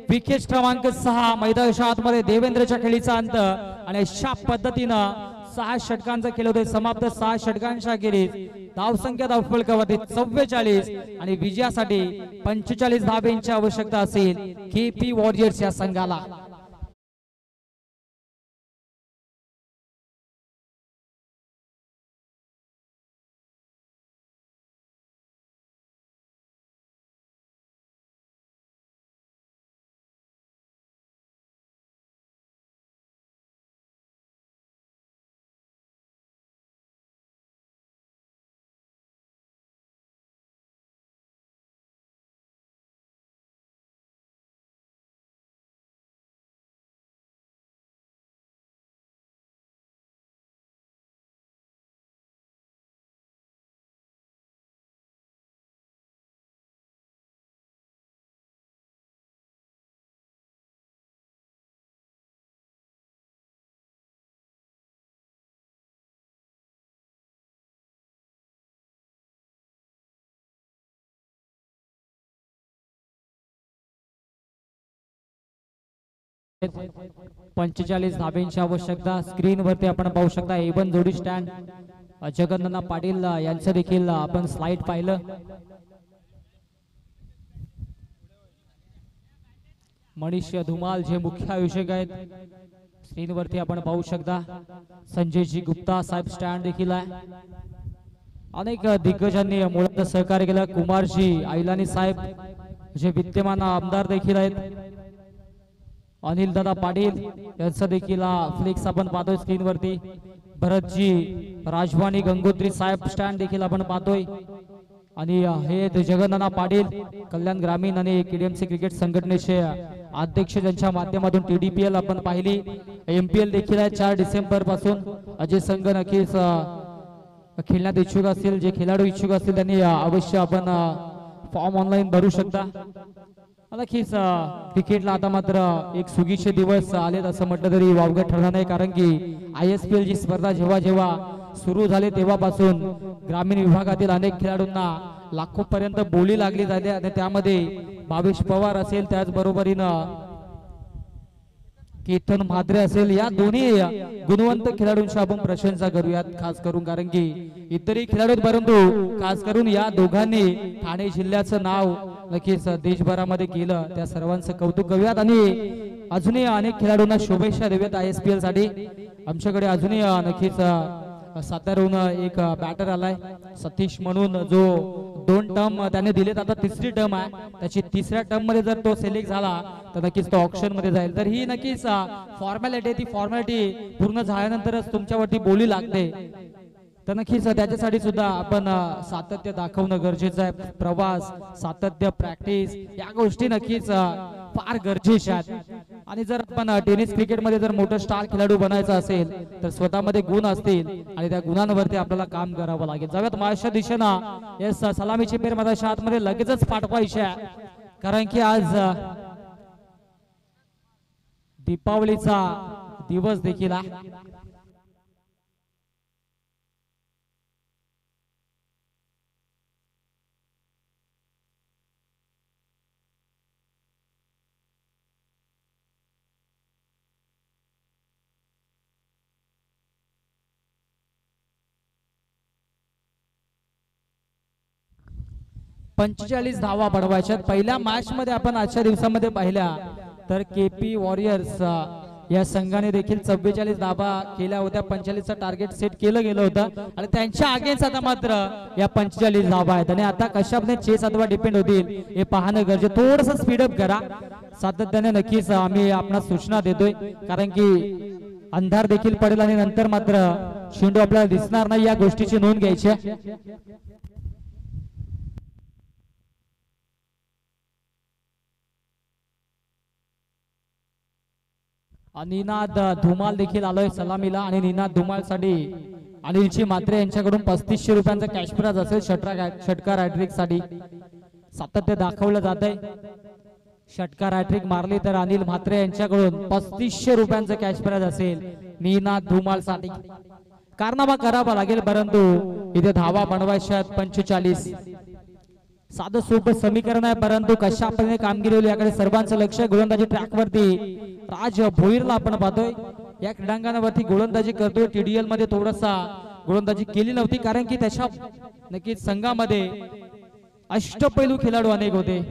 विकेट क्रमांक 6 मैदानाच्या आतमध्ये देवेंद्रच्या खेळीचा अंत आणि अशा पद्धतीनं 6 षटकांचा खेळ होते समाप्त. 6 षटकांच्या अखेरीस धावसंख्या धावफलकावरती 44 आणि विजयासाठी 45 धाब्यांची आवश्यकता असेल केपी वॉरियर्स या संघाला. पंचेचाळीस धाब्यांची आवश्यकता. स्क्रीन वरती आपण पाहू शकता एवन जोडी स्टँड जगन्नाथ पाटील यांचं देखील आपण स्लाइड पाहिलं. मनीष धुमाल जे मुख्य आयोजक आहेत स्क्रीन वरती आपण पाहू शकता. संजयजी गुप्ता साहेब स्टँड देखील आहे. अनेक दिग्गजांनी मुळात सहकार्य केलं. कुमारजी आईलानी साहेब जे विद्यमान आमदार देखील आहेत. अनिल दादा पाटील यांचा देखील फ्लेक्स आपण पाहतोय स्क्रीन वरती. भरतजी राजवानी गंगोत्री साहेब स्टँड देखील आपण पाहतोय. आणि हे जगन्नाथ पाटील कल्याण ग्रामीण आणि केडीएमसी क्रिकेट संघटनेचे अध्यक्ष ज्यांच्या माध्यमातून TDPL आपण पाहिली. MPL देखील आहे 4 डिसेंबर पासून. अजय संघ नक्कीच खेळण्यात इच्छुक असतील. जे खेळाडू इच्छुक असतील त्यांनी अवश्य आपण फॉर्म ऑनलाईन भरू शकता. नक्कीच क्रिकेटला आता मात्र एक सुगीचे दिवस आलेत असं म्हटलं तरी वावगं ठरणार नाही. कारण की ISPL ची स्पर्धा जेव्हा जेव्हा सुरू झाली तेव्हापासून ग्रामीण विभागातील अनेक खेळाडूंना लाखो पर्यंत बोली लागली झाली आणि त्यामध्ये भावेश पवार असेल त्याचबरोबरीनं केतन म्हात्रे असेल या दोन्ही गुणवंत खेळाडूंची आपण प्रशंसा करूयात खास करून. कारण की इतरही खेळाडू परंतु खास करून या दोघांनी ठाणे जिल्ह्याचं नाव नक्कीच देशभरामध्ये केलं. त्या सर्वांचं कौतुक करूयात आणि अजूनही अनेक खेळाडूंना शुभेच्छा देऊयात ISPL साठी. आमच्याकडे अजूनही नक्कीच साताऱ्याहून एक बॅटर आलाय सतीश म्हणून जो 2 टर्म त्याने दिलेत. आता 3री टर्म आहे त्याची. 3ऱ्या टर्म मध्ये जर तो सिलेक्ट झाला तर नक्कीच तो ऑप्शन मध्ये जाईल. तर ही नक्कीच फॉर्मॅलिटी ती फॉर्मॅलिटी पूर्ण झाल्यानंतरच तुमच्यावरती बोली लागते. तर नक्कीच त्याच्यासाठी सुद्धा आपण सातत्य दाखवणं गरजेचं आहे. प्रवास सातत्य प्रॅक्टिस या गोष्टी नक्कीच फार गरजेच्या आहेत. आणि जर आपण टेनिस क्रिकेटमध्ये जर मोठं स्टार खेळाडू बनायचं असेल तर स्वतःमध्ये गुण असतील आणि त्या गुणांवरती आपल्याला काम करावं लागेल. जाऊयात माझ्या दिशेनं या सलामीची पेर माझ्या हातमध्ये लगेचच पाठवायची आहे. कारण की आज दीपावलीचा दिवस देखील आहे. पंचेचाळीस धावा बडवायच्यात. पहिल्या मॅच मध्ये आपण आजच्या दिवसामध्ये पाहिल्या तर केपी वॉरियर्स या संघाने देखील 44 धावा केल्या होत्या. 45चा टार्गेट सेट केलं गेलं होतं आणि त्यांच्या अगेन्स्ट आता मात्र या 45 धावा आहेत. आणि आता कशामध्ये चेस अथवा डिपेंड होतील हे पाहणं गरजेचं. थोडंसं स्पीडअप करा सातत्याने. नक्कीच आम्ही आपणास सूचना देतोय कारण की अंधार देखील पडेल आणि नंतर मात्र शेंडू आपल्याला दिसणार नाही. या गोष्टीची नोंद घ्यायची आहे. निनाद धुमाल देखील आलोय सलामीला. आणि निनाद धुमाल साठी अनिलजी म्हात्रे यांच्याकडून 3500 रुपयांचा कॅश प्राइज असेल षटकार हॅट्रिक साठी. सातत्य दाखवलं जात आहे. षटकार हॅट्रिक मारली तर अनिल म्हात्रे यांच्याकडून 3500 रुपयांचं कॅश प्राइज असेल निनाद धुमाल साठी. कारनामा करावा लागेल परंतु इथे धावा बनवायच्या 45. साधं सोपं समीकरण आहे परंतु कशा पद्धतीने कामगिरी होईल याकडे सर्वांचं लक्ष. गोलंदाजी ट्रॅक वरती राज भोईरला आपण पाहतोय या क्रीडांगणावरती गोलंदाजी करतोय. टीडीएल मध्ये थोडासा गोलंदाजी केली नव्हती कारण की त्याच्या नक्कीच संघामध्ये अष्टपैलू खेळाडू अनेक होते.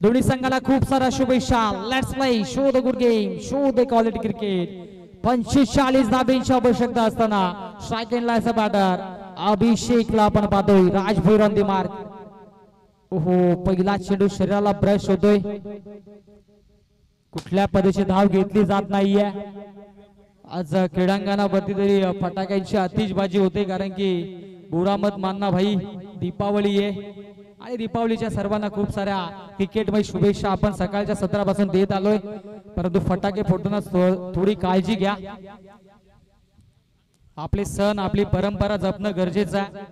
दोन्ही संघाला खूप सारा शुभेच्छा. Let's play, show the good game, show the quality cricket. 45 धाब्यांची आवश्यकता असताना स्ट्राइक एंड लायचा बॅटर अभिषेकला आपण पाहतोय. राज भोईर ऑन दी मार्क. ओहो, पहिला चेंडू शरीराला ब्रश होतोय. कुठल्या पद्धतीची धाव घेतली जात नाहीये. आज क्रीडांगणावरती तरी फटाक्यांची आतिषबाजी होते कारण की बुरामत मानना भाई दीपावली आहे आणि दीपावलीच्या सर्वांना खूप साऱ्या क्रिकेटमय शुभेच्छा आपण सकाळच्या सत्रापासून देत आलोय. परंतु फटाके फोडतानाच थोडी काळजी घ्या. आपले सण आपली परंपरा जपणं गरजेचं आहे.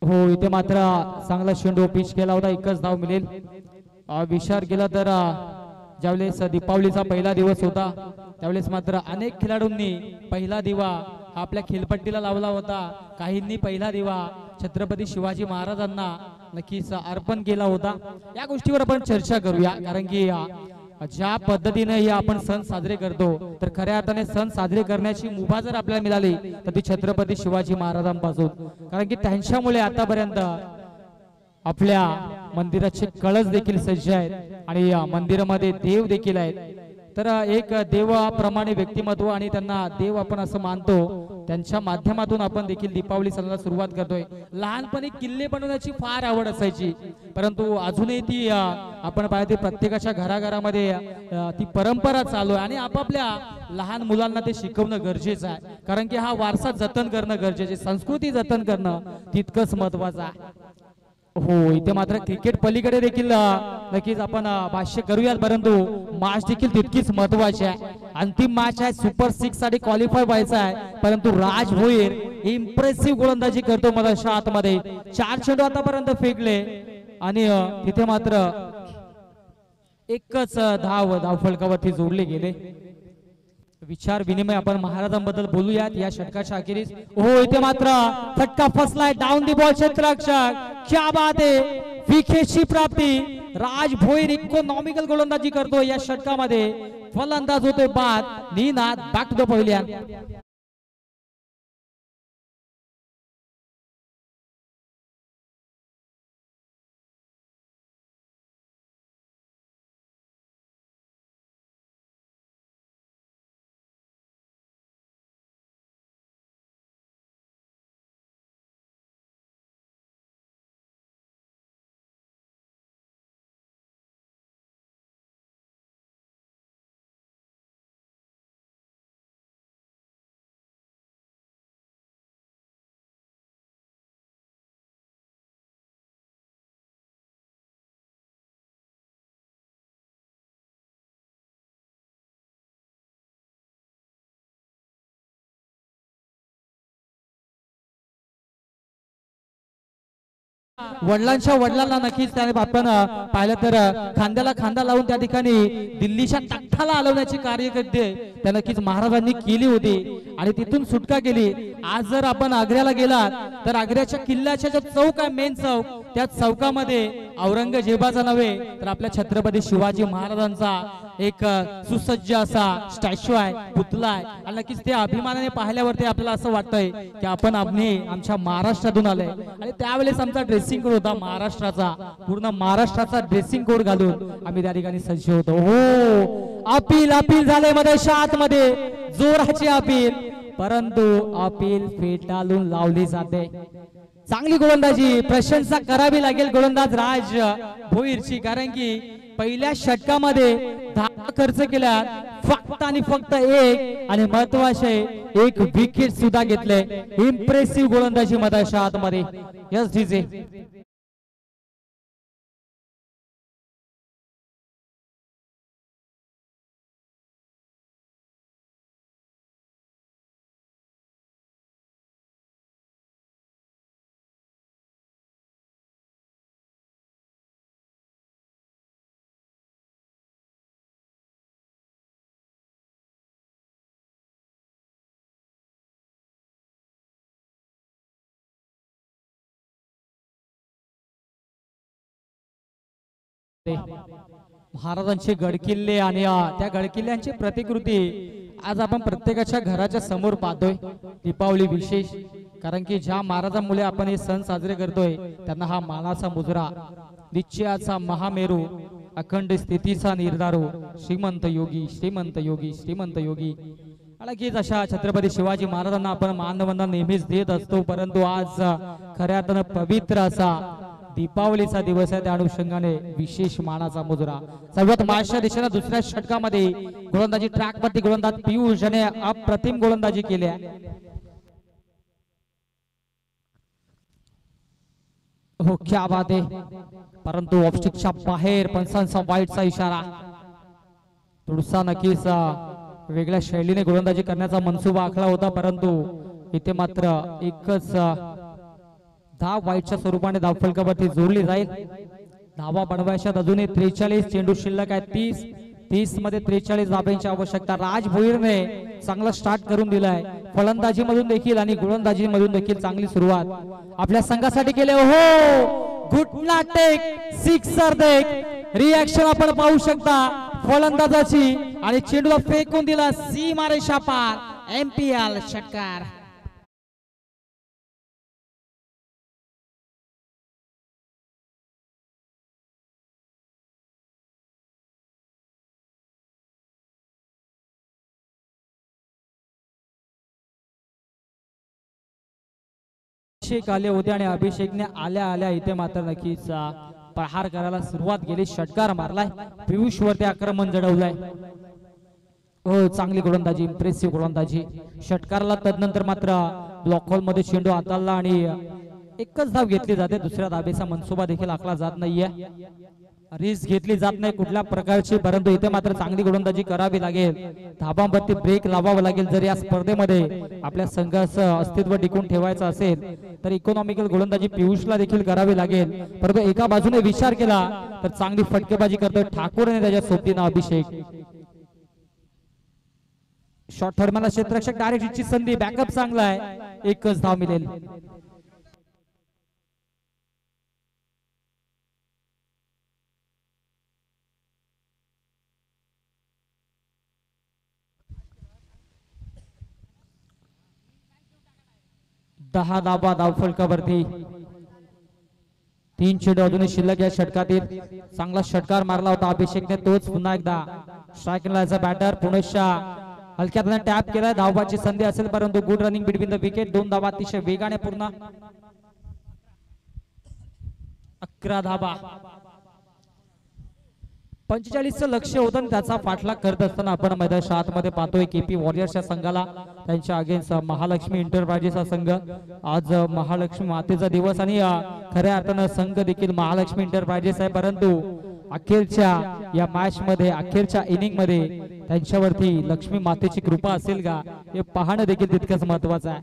हो, इथे मात्र चांगला शेंडू पिच केला होता. एकच धाव मिळेल. विचार केला तर ज्यावेळेस दीपावलीचा पहिला दिवस होता त्यावेळेस मात्र अनेक खेळाडूंनी पहिला दिवा आपल्या खेळपट्टीला लावला होता. काहींनी पहिला दिवा छत्रपती शिवाजी महाराजांना नक्कीच अर्पण केला होता. या गोष्टीवर आपण चर्चा करूया कारण की ज्या पद्धतीने आपण सण साजरे करतो तर खऱ्या अर्थाने सण साजरे करण्याची मुभा जर आपल्याला मिळाली तर ती छत्रपती शिवाजी महाराजांपासून. कारण की त्यांच्यामुळे आतापर्यंत आपल्या मंदिराचे कळस देखील सज्ज आहेत आणि मंदिरामध्ये देव देखील आहेत. तर एक देवाप्रमाणे व्यक्तिमत्व आणि त्यांना देव आपण असं मानतो त्यांच्या माध्यमातून आपण देखील दीपावली सणाला सुरुवात करतोय. लहानपणी किल्ले बनवण्याची फार आवड असायची परंतु अजूनही ती आपण पाहते प्रत्येकाच्या घराघरामध्ये ती परंपरा चालू आहे आणि आपापल्या लहान मुलांना ते शिकवणं गरजेचं आहे कारण की हा वारसा जतन करणं गरजेचे, संस्कृती जतन करणं तितकंच महत्वाचं आहे. हो, इथे मात्र क्रिकेट पलीकडे देखील नक्कीच आपण भाष्य करूयात परंतु मॅच देखील तितकीच महत्वाची आहे. अंतिम मॅच आहे, सुपर 6 साठी क्वालिफाय व्हायचा आहे परंतु राज भोईर इम्प्रेसिव्ह गोलंदाजी करतो मधाच्या आतमध्ये. 4 चेंडू आतापर्यंत फेकले आणि तिथे मात्र एकच धावफलकावरती जोडले गेले. विचार विनिमय आपण महाराजांबद्दल बोलूयात या षटकाच्या अखेरीस. हो, इथे मात्र फटका फसलाय. Down the ball क्षेत्ररक्षक. क्या बात आहे, विकेटची प्राप्ती. राज भोईर इकॉनॉमिकल गोलंदाजी करतो या षटकामध्ये. फलंदाज होतोय बाद. Ninad back to the pavilion. वडिलांच्या वडिलांना नक्कीच त्याने आपण पाहिलं तर खांद्याला खांदा लावून त्या ठिकाणी दिल्लीच्या तख्ताला हलवण्याची कार्यकर्ते त्या नक्कीच महाराजांनी केली होती आणि तिथून सुटका केली. आज जर आपण आग्र्याला गेलात तर आग्र्याच्या किल्ल्याच्या जो चौक आहे मेन चौक त्या चौकामध्ये औरंगजेबाचा नव्हे तर आपल्या छत्रपती शिवाजी महाराजांचा एक सुसज्ज असा स्टॅच्यू आहे, पुतळा आहे आणि नक्कीच ते अभिमानाने पाहिल्यावरती आपल्याला असं वाटतंय की आपण आमच्या महाराष्ट्रातून आलोय. आणि त्यावेळेस आमचा ड्रेसिंग कोड होता महाराष्ट्राचा, पूर्ण महाराष्ट्राचा ड्रेसिंग कोड घालून आम्ही त्या ठिकाणी सज्ज होतो. हो, अपील झाले मध्ये आतमध्ये जोराची अपील परंतु अपील फेटाळून लावली जाते. चांगली गोलंदाजी, प्रशंसा करावी लागेल गोलंदाज राज भोईरची कारण की पहिल्या षटकामध्ये धावा खर्च केल्या फक्त आणि फक्त एक आणि महत्वाचे एक विकेट सुद्धा घेतले. इम्प्रेसिव्ह गोलंदाजी मधाच्या आतमध्ये. Yes DJ. महाराजांचे गडकिल्ले आणि त्या गडकिल्ल्यांची प्रतिकृती आज आपण प्रत्येकाच्या घराच्या समोर पाहतोय. दीपावली विशेष, कारण की ज्या महाराजांमुळे आपण हे सण साजरे करतोय त्यांना हा मानाचा मुजरा, निश्चयाचा महामेरू, अखंड स्थितीचा निर्धारू, श्रीमंत योगी श्रीमंत योगी श्रीमंत योगी. नक्कीच अशा छत्रपती शिवाजी महाराजांना आपण मानवंदना नेहमीच देत असतो, परंतु आज खऱ्या अर्थानं पवित्र असा दीपावलीचा दिवस आहे. त्या अनुषंगाने विशेष मानाचा मुजरा सर्वात मागच्या दिशेने दुसऱ्या षटकामध्ये गोलंदाजी ट्रॅक वरती गोलंदाज पियुष याने अप्रतिम गोलंदाजी केली आहे. हो क्या बात आहे, परंतु ऑफस्टिकच्या बाहेर पंचांचा वाईटचा इशारा. थोडासा नक्कीच वेगळ्या शैलीने गोलंदाजी करण्याचा मनसुबा आखला होता, परंतु इथे मात्र एकच धाव वाईटच्या स्वरूपाने धावफलकावरती जोडली जाईल. धावा बनवायच्यात अजूनही 43 चेंडू शिल्लक आहे. 30 मध्ये 43 धाब्यांची आवश्यकता. राज भोईरने चांगला स्टार्ट करून दिलाय फलंदाजी मधून देखील आणि गोलंदाजी मधून देखील चांगली सुरुवात आपल्या संघासाठी केली. हो गुटला टेक सिक्सर देख रिएक्शन आपण पाहू शकता फलंदाजाची आणि चेंडूला फेकून दिला सीमारेषा पार. एमपीएल षटकार. अभिषेक आले होते आणि अभिषेकने आल्या आल्या इथे मात्र नक्कीच प्रहार करायला सुरुवात केली. षटकार मारलाय, पियुष वरती आक्रमण जडवलंय. हो चांगली गोलंदाजी, इम्प्रेसिव्ह गोलंदाजी. षटकारला तदनंतर मात्र ब्लॉक होल मध्ये चेंडू हाताळला आणि एकच धाव घेतली जाते. दुसऱ्या धाबेचा मनसुबा देखील आखला जात नाहीये, रिस्क घेतली जात नाही कुठल्या प्रकारची, परंतु इथे मात्र चांगली गोलंदाजी करावी लागेल. धाबांवरती ब्रेक लावावा लागेल. जर या स्पर्धेमध्ये आपल्या संघाचं अस्तित्व टिकून ठेवायचं असेल तर इकॉनॉमिकल गोलंदाजी पियुषला देखील करावी लागेल. परंतु एका बाजूने विचार केला तर चांगली फटकेबाजी करतोय ठाकूर आणि त्याच्या सोबतीनं अभिषेक. शॉर्ट थर्डमॅनला क्षेत्ररक्षक डायरेक्टची संधी, बॅकअप चांगला आहे, एकच धाव मिळेल. दहा धाबा धावफलकावरती. 3 चेंडू अजूनही शिल्लक या षटकातील. चांगला षटकार मारला होता अभिषेकने, तोच पुन्हा एकदा स्ट्राईकला बॅटर पुणेशा हलक्यात टॅप केलाय. धावबाची संधी असेल, परंतु good running between the wicket. 2 धावा अतिशय वेगाने पूर्ण. 11 धाबा. 45चं लक्ष होतं आणि त्याचा पाठलाग करत असताना आपण मैदानाच्या आतमध्ये पाहतोय केपी वॉरियर्सच्या संघाला त्यांच्या अगेन्स्ट महालक्ष्मी इंटरप्राइजेसचा संघ. आज महालक्ष्मी मातेचा दिवस आणि खऱ्या अर्थानं संघ देखील महालक्ष्मी इंटरप्राइजेस आहे, परंतु अखेरच्या या मॅच मध्ये अखेरच्या इनिंग मध्ये त्यांच्यावरती लक्ष्मी मातेची कृपा असेल का हे पाहणं देखील तितकंच महत्वाचं आहे.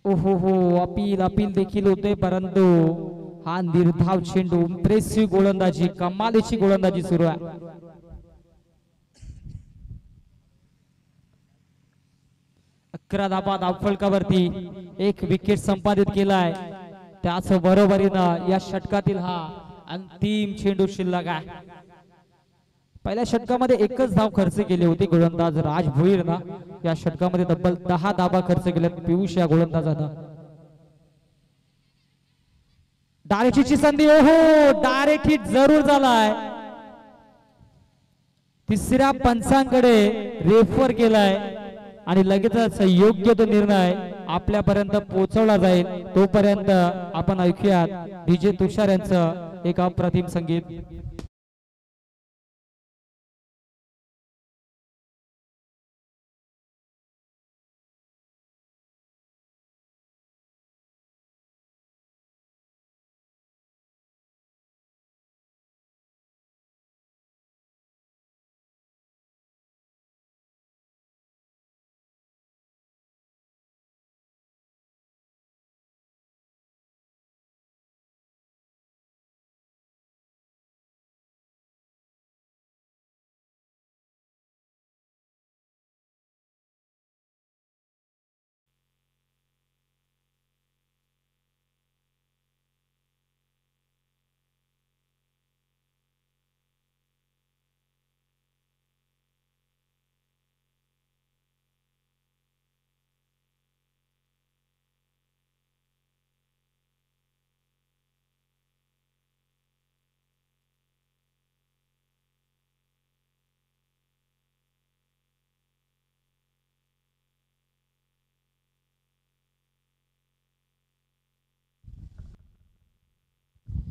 ओहो हो अपील देखील होते, परंतु हा निर्धाव चेंडू, इम्प्रेसिव्ह गोलंदाजी, कमालीची गोलंदाजी सुरू आहे. अकरा धाबा धावफलकावरती. 1 विकेट संपादित केलाय. त्याच बरोबरीनं या षटकातील हा अंतिम चेंडू शिल्लक आहे. पहिल्या षटकामध्ये एकच धाव खर्च केली होती गोलंदाज राज भोईरनं. या षटकामध्ये तब्बल 10 धाबा खर्च केल्यात पियुष या गोलंदाजानं. डायरेक्टची संधी, ओहो डायरेक्ट हिट जरूर झालाय. तिसऱ्या पंचांकडे रेफर केलाय आणि लगेचच योग्य तो निर्णय आपल्यापर्यंत पोहोचवला जाईल. तोपर्यंत आपण ऐकूयात डीजे तुषार यांचं एक अप्रतिम संगीत.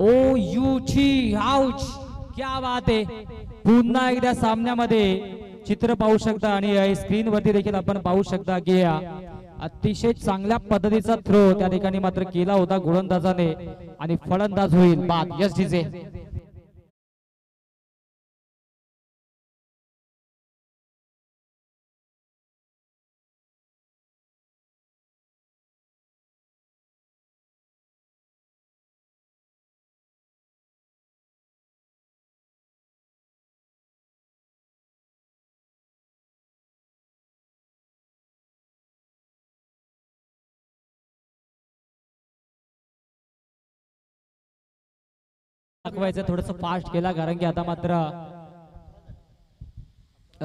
ओ यू ची आउच, क्या बात आहे. पुन्हा एकदा सामन्यामध्ये चित्र पाहू शकता आणि स्क्रीन वरती देखील आपण पाहू शकता की अतिशय चांगल्या पद्धतीचा थ्रो त्या ठिकाणी मात्र केला होता गोलंदाजाने आणि फलंदाज होईल बाद. Yes DJ. दाखवायचं थोडस फास्ट केला कारण की आता मात्र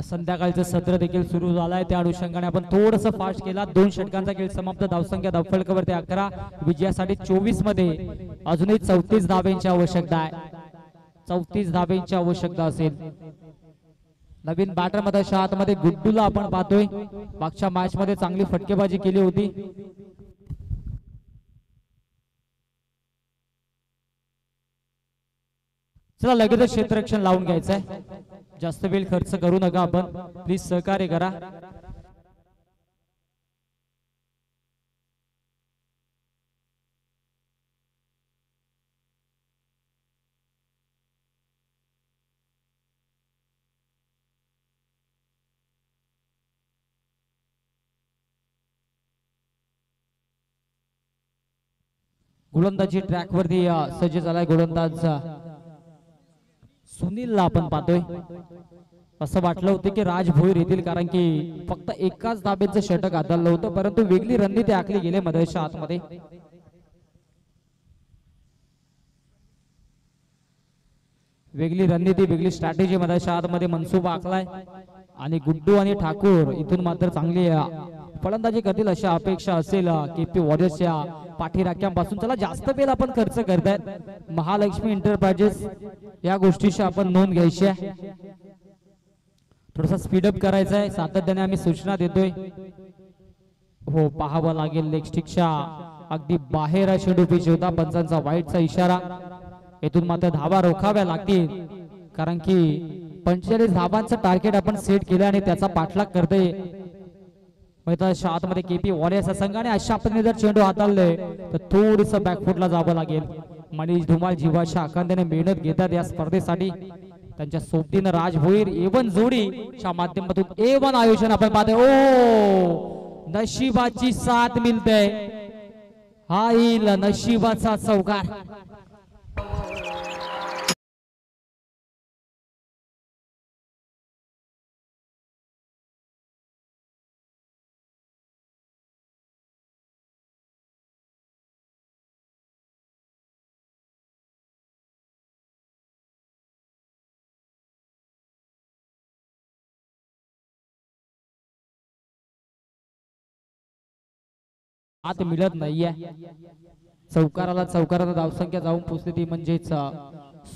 संध्याकाळचं सत्र देखील सुरू झालंय. त्या अनुषंगाने आपण थोडस फास्ट केला. 2 षटकांचा खेळ समाप्त. धावसंख्या धावफलकावरती 11, विजयासाठी 24 मध्ये अजूनही 34 धाब्यांची आवश्यकता आहे. 34 धाब्यांची आवश्यकता असेल. नवीन बॅटर मध्ये आतमध्ये गुड्डूला आपण पाहतोय. मागच्या मॅच मध्ये चांगली फटकेबाजी केली होती. चला लगेच क्षेत्ररक्षण लावून घ्यायचंय. जास्त वेळ खर्च करू नका आपण, प्लीज सहकार्य करा. गोलंदाजी ट्रॅक वरती सज्ज झालाय गोलंदाज सुनीलला आपण पाहतोय. असं वाटलं होतं की राज भोईर येतील कारण की फक्त एकाच धाब्याचं षटक हाताळलं होतं, परंतु वेगळी रणनीती आखली गेली मध्यच्या आतमध्ये. वेगळी रणनीती वेगळी स्ट्रॅटेजी मध्यच्या आतमध्ये मनसुबा आखलाय आणि गुड्डू आणि ठाकूर इथून मात्र चांगली फलंदाजी करतील अशा अपेक्षा असेल केपी वॉरियर्सच्या पाठीराख्यांपासून. चला जास्त वेळ आपण खर्च करतायत. महालक्ष्मी एंटरप्राइजेस या गोष्टीची आपण नोंद घ्यायची आहे. थोडासा स्पीडअप करायचा आहे. सातत्याने आम्ही सूचना देतोय. हो पाहावं लागेल. लेग स्टिकच्या अगदी बाहेर चेंडू पिच होता. पंचांचा वाईटचा इशारा. येथून मात्र धावा रोखाव्या लागतील कारण की 45 धावांचं टार्गेट आपण सेट केलं आणि त्याचा पाठलाग करतोय आतमध्ये केपी वॉरियर्स संघाने. अशा पद्धतीने जर चेंडू हाताळले तर थोडस बॅकफुटला जावं लागेल. मनीष धुमाळ जीवाच्या आकांताने मेहनत घेतात या स्पर्धेसाठी. त्यांच्या सोबतीनं राज भोईर A1 जोडीच्या माध्यमातून A1 आयोजन आपण पाहतोय. ओ नशिबाची साथ मिळते. हा येईल नशिबाचा चौकार. हात मिळत नाहीये. चौकाराला धावसंख्या जाऊन पोहोचली ती म्हणजेच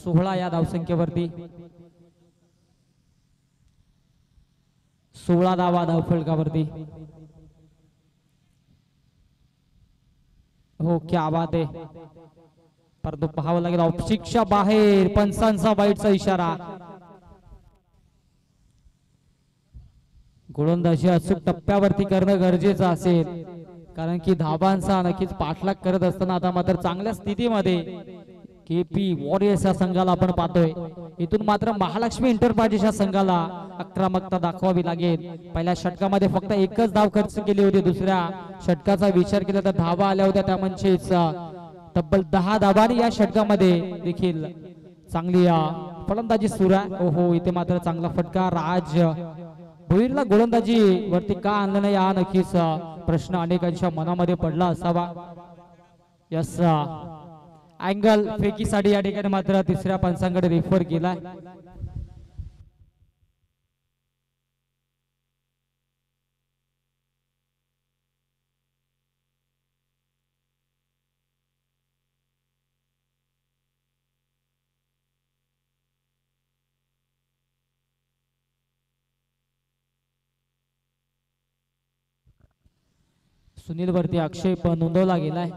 16 या धावसंख्येवरती. 16 धावा धावफलकावरती. हो क्या बात आहे. परंतु पाहावं लागेल ऑफशिक्षा बाहेर. पंचांचा वाईटचा इशारा. गोलंदाजी अचूक टप्प्यावरती करणं गरजेचं असेल कारण की धाबांचा नक्कीच पाठलाग करत असताना आता मात्र चांगल्या स्थितीमध्ये केपी वॉरियर्स या संघाला आपण पाहतोय. इथून मात्र महालक्ष्मी एंटरप्राइजेसच्या संघाला आक्रमकता दाखवावी लागेल. पहिल्या षटकामध्ये फक्त एकच धाव खर्च केली होती. दुसऱ्या षटकाचा विचार केला तर धावा आल्या होत्या त्या म्हणजेच तब्बल 10 धावांनी या षटकामध्ये देखील चांगली फलंदाजी सुरू आहे. ओहो इथे मात्र चांगला फटका. राज भोईरला गोलंदाजी वरती का आणलं नाही हा नक्कीच प्रश्न अनेकांच्या मनामध्ये पडला असावा. यस अँगल फेकीसाठी या ठिकाणी मात्र तिसऱ्या पंचांकडे रेफर केलाय. सुनील वरती आक्षेप नोंदवला गेलाय.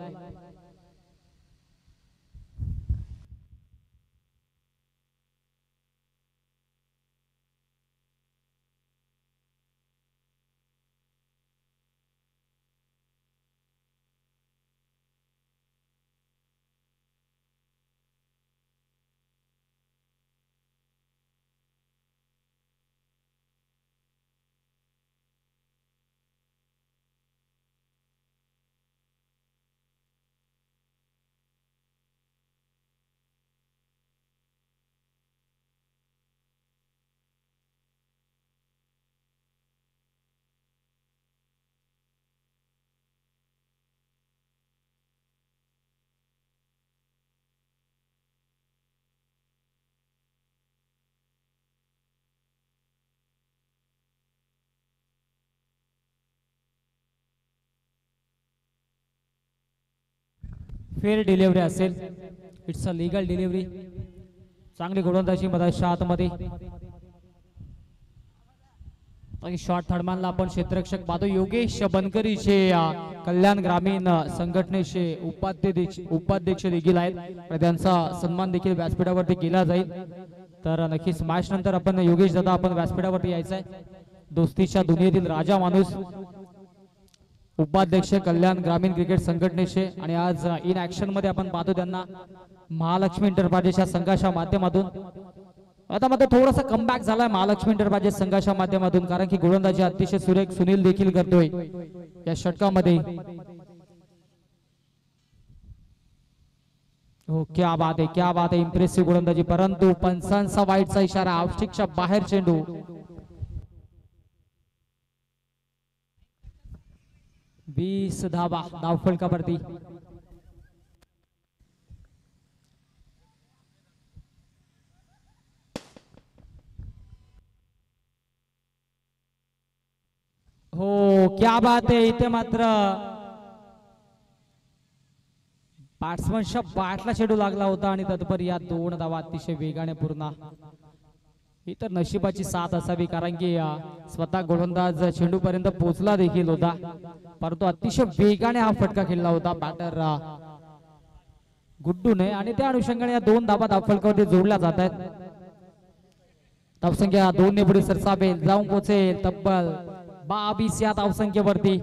फेअर डिलिव्हरी असेल, इट्स अ लीगल डिलिव्हरी. चांगली गोलंदाजी मधाच्या आतमध्ये. शॉर्ट थर्डमॅनला आपण क्षेत्ररक्षक पाहतो योगेश बनकरीचे कल्याण ग्रामीण संघटनेचे उपाध्यक्ष देखील आहेत. त्यांचा सन्मान देखील व्यासपीठावरती केला जाईल. तर नक्कीच मॅच नंतर आपण योगेश दादा आपण व्यासपीठावरती यायचं आहे. दोस्तीच्या दुनियेतील राजा माणूस, उपाध्यक्ष कल्याण ग्रामीण क्रिकेट संघटनेचे. आणि आज इन ऍक्शन मध्ये आपण पाहतो त्यांना महालक्ष्मी इंटरप्राइजेसच्या संघाच्या माध्यमातून. आता मात्र थोडासा कमबॅक झालाय महालक्ष्मी इंटरप्राइजेस संघाच्या माध्यमातून, कारण की गोलंदाजी अतिशय सुरेख सुनील देखील करतोय या षटकामध्ये. हो, क्या बात आहे, क्या बात आहे, इम्प्रेसिव्ह गोलंदाजी. परंतु पंचांचा वाईटचा इशारा, आवश्यकच्या बाहेर चेंडू. बीस धावा धावफलकावरती. हो, क्या बात आहे. इथे मात्र बॅट्समनच्या बॅटला चेंडू लागला होता आणि तत्पर या 2 धावा अतिशय वेगाने पूर्ण. ही तर नशिबाची साथ असावी, कारण की स्वतः गोलंदाज चेंडू पर्यंत पोहोचला देखील होता, परंतु अतिशय वेगाने हा फटका खेळला होता बॅटर गुड्डूने. आणि त्या अनुषंगाने या 2 धावा धावफलकावरती जोडल्या जात आहेत. धावसंख्या 2 ने पुढे सरसावेल, जाऊन पोहोचेल तब्बल 22 या धावसंख्येवरती.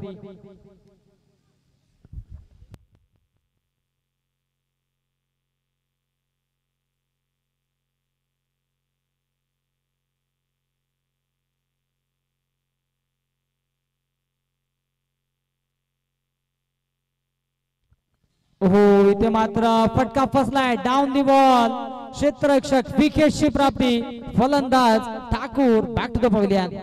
हो, इथे मात्र फटका फसलाय. डाऊन दी बॉल, क्षेत्ररक्षक विकेटची प्राप्ती. फलंदाज Thakur back to the pavilion.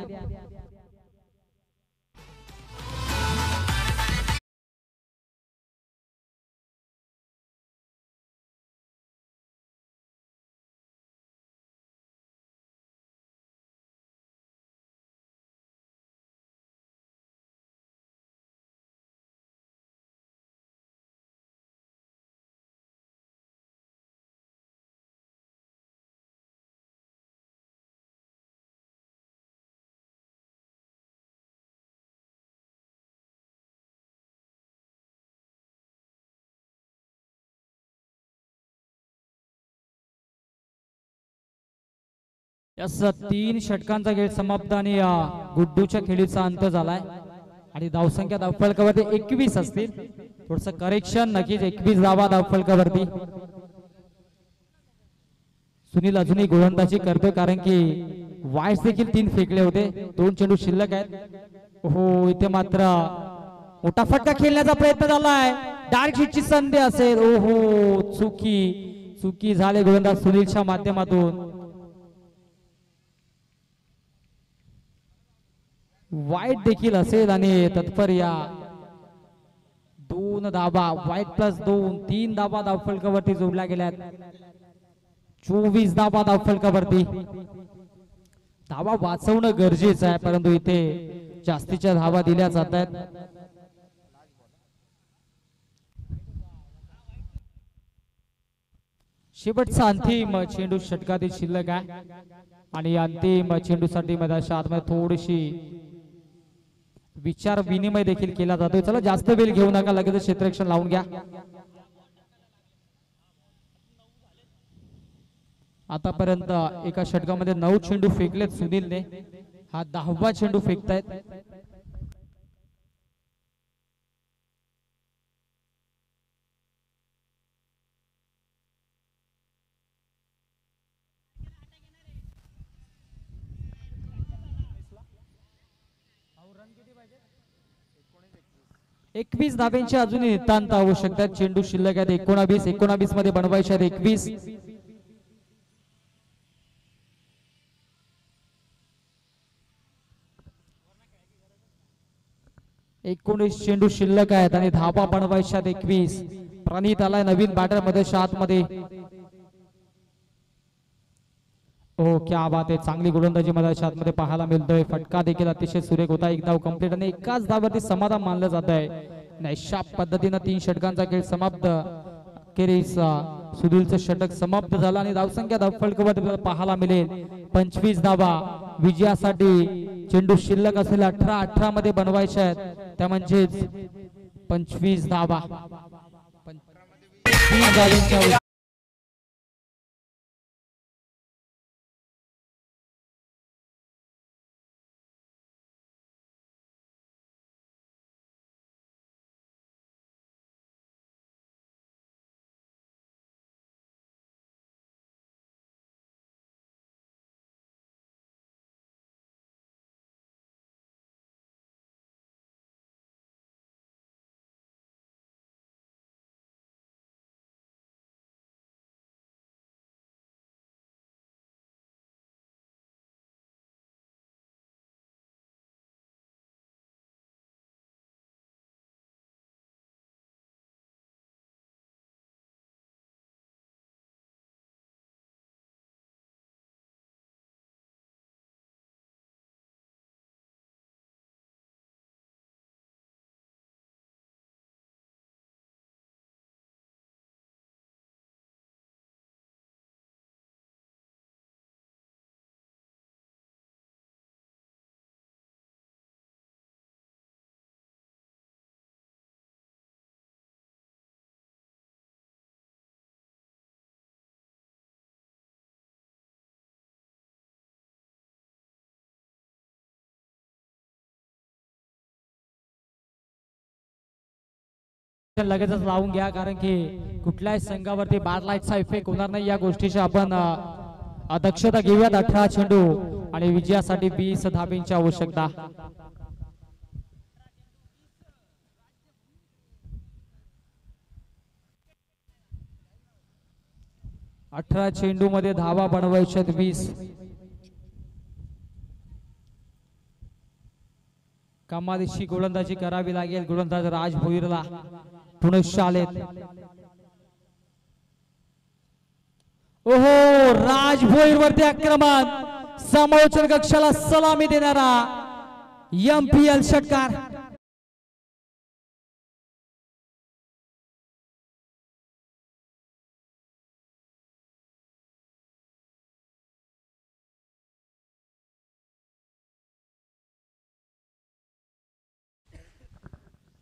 Yes, 3 षटकांचा खेळ समाप्त आणि गुड्डूच्या खेळीचा अंत झालाय. आणि धावसंख्या धावफलकावरती 21 असतील. थोडस करेक्शन, नक्कीच 21 धावा धावफलकावरती. सुनील अजूनही गोलंदाजी करतोय, कारण की वाईड्स देखील 3 फेकले होते. 2 चेंडू शिल्लक आहेत. हो, इथे मात्र मोठा फटका खेळण्याचा प्रयत्न झालाय. डायरेक्ट हिटची संधी असेल. ओहो, चुकी झाले गोलंदाज सुनीलच्या माध्यमातून. वाईट देखील असेल आणि तत्पर या 2 धावा, वाईट प्लस 2, 3 धावा धावफलकावरती जोडल्या गेल्यात. 24 धावा धावफलकावरती. धावा वाचवणं गरजेचं आहे, परंतु इथे जास्तीच्या धावा दिल्या जात आहेत. शेवटचा अंतिम चेंडू षटकातील शिल्लक आहे आणि अंतिम चेंडूसाठी मैदानाच्या आतमध्ये थोडीशी विचार विनिमय देखील केला जातोय. चला, जास्त वेळ घेऊ नका, लगेच क्षेत्ररक्षण लावून घ्या. आतापर्यंत एका षटकामध्ये 9 चेंडू फेकलेत सुनीलने. हा 10वा चेंडू फेकतायत. एकवीस धाब्यांची अजूनही नितांत आवश्यकता आहे. चेंडू शिल्लक आहेत 19 मध्ये बनवायचे आहेत 21. चेंडू शिल्लक आहेत आणि धाबा बनवायच्या 21. प्रणीत आलाय नवीन बॅटर मध्ये आतमध्ये. ओ, क्या बात आहे, चांगली गोलंदाजी मध्ये आतमध्ये पाहायला मिळतोय. फटका देखील अतिशय सुरेख होता. 1 धाव कंप्लीट आणि एकाच धावावरती समाधान मानलं जात आहे. अशा पद्धतीनं 3 षटकांचा खेळ समाप्त. अखेरीस सुधीरचं षटक समाप्त झालं आणि धावसंख्या फलकवत पाहायला मिळेल 25 धावा विजयासाठी चेंडू शिल्लक असेल 18 मध्ये बनवायचे आहेत त्या म्हणजेच 25 धावा 30 धावांच्या लगेचच लावून घ्या कारण की कुठल्याही संघावरती बार लाईटचा इफेक्ट होणार नाही या गोष्टीची आपण दक्षता घेऊयात 18 चेंडू आणि विजयासाठी 20 धाब्यांची आवश्यकता 18 चेंडू मध्ये धावा बनवायच्या 20 कमालीची गोलंदाजी करावी लागेल गोलंदाज राज भोईरला पुनश्च आलेत ओहो राज भोईर वरती आक्रमण समालोचन कक्षाला सलामी देणारा एमपीएल षटकार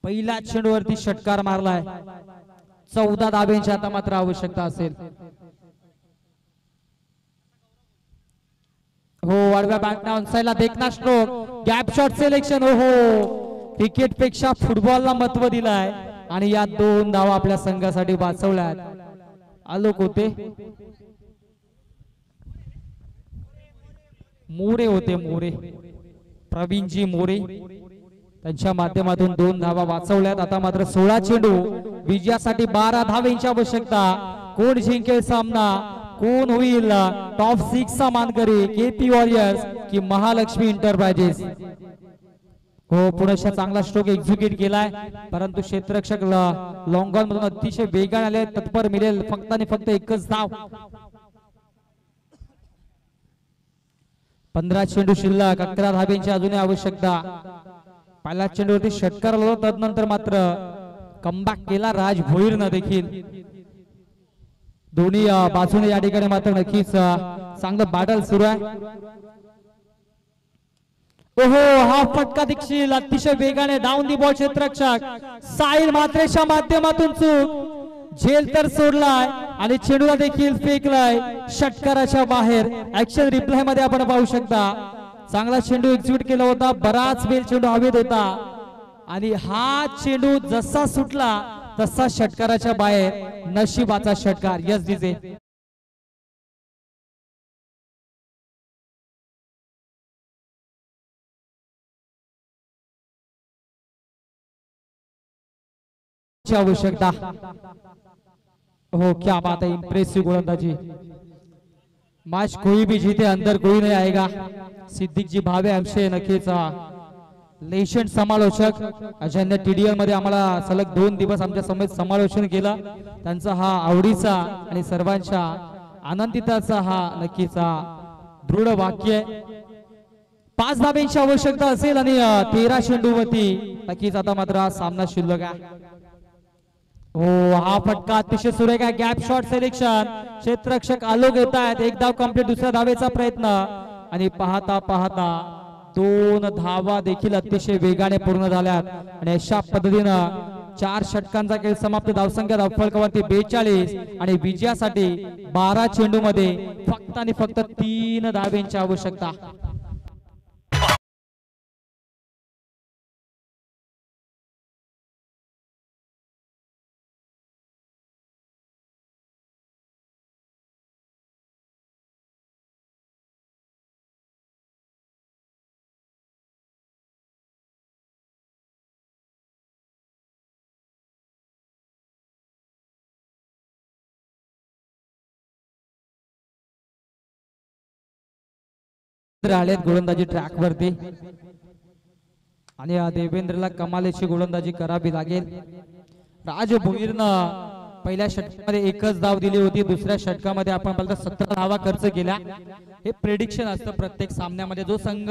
पहिला चेंडूवरती षटकार मारलाय 14 धाब्यांची आता मात्र आवश्यकता असेल हो आडव्या बॅटने ऑनसाइडला देखना स्ट्रोक गॅप शॉट सिलेक्शन हो क्रिकेट पेक्षा फुटबॉलला महत्व दिलाय आणि या 2 धावा आपल्या संघासाठी वाचवल्यात आलोक होते मोरे होते मोरे प्रवीणजी मोरे त्यांच्या माध्यमातून 2 धावा वाचवल्यात आता मात्र 16 चेंडू विजयासाठी 12 धावांची आवश्यकता कोण जिंकेल सामना कोण होईल टॉप 6 चा मानकरी केपी वॉरियर्स की महालक्ष्मी एंटरप्राइजेस हो पुनश्च चांगला स्ट्रोक एक्झिक्यूट केलाय परंतु क्षेत्ररक्षक लॉंग ऑन मधून अतिशय वेगाने आले तत्पर मिळेल फक्त आणि फक्त एकच धाव 15 चेंडू शिल्लक 11 धावांची अजूनही आवश्यकता पहिल्या चेंडूवरती षटकार आला तदनंतर मात्र कमबॅक केला राज भोईरनं देखील दोन्ही बाजूने या ठिकाणी मात्र नक्कीच चांगलं बॅटल सुरू आहे ओहो हा फटका देखील अतिशय वेगाने डाऊन दी बॉल क्षेत्ररक्षक साहिल मात्रेच्या माध्यमातून चूक झेल तर सोडलाय आणि चेंडूला देखील फेकलाय षटकाराच्या बाहेर ऍक्शन रिप्लाय मध्ये आपण पाहू शकता चांगला चेंडू एक्झिक्यूट केला होता बराच वेळ चेंडू हवेत होता आणि हा चेंडू जसा सुटला तसा षटकाराच्या बाहेर नशिबाचा षटकार यस डीजे आवश्यकता हो क्या बात है इंप्रेसिव गोलंदाजी मैच कोई भी जीते अंदर कोई नहीं आएगा सिद्दीक जी भावे हमसे नक्कीच लेजंड समालोचक ज्यांनी टीडीएल मध्ये आम्हाला सलग 2 दिवस आमच्या समेत समालोचन केलं त्यांचा हा आवडीचा आणि सर्वांच्या आनंदिताचा हा नक्कीच दृढ वाक्य 5 धाब्यांची आवश्यकता असेल आणि 13 चेंडूवरती नक्कीच आता मात्र सामना शिल्लक आहे हो, हा फटका अतिशय सुरेख आहे. Gap shot selection. क्षेत्ररक्षक आलोक येत आहेत. एक धाव कंप्लीट, दुसऱ्या धावेचा प्रयत्न आणि पाहता पाहता 2 धावा देखील अतिशय वेगाने पूर्ण झाल्यात आणि अशा पद्धतीनं 4 षटकांचा खेळ समाप्त. धावसंख्या धावफलकावरती 42 आणि विजयासाठी 12 चेंडू मध्ये फक्त आणि फक्त 3 धावेंची आवश्यकता. आलेत गोलंदाजी ट्रॅक वरती आणि देवेंद्रला कमालीची गोलंदाजी करावी लागेल. राज भोईरनं पहिल्या षटकामध्ये एकच धाव दिली होती. दुसऱ्या षटकामध्ये आपण पाहतो 17 धावा खर्च केल्या. हे प्रेडिक्शन असतं प्रत्येक सामन्यामध्ये. जो संघ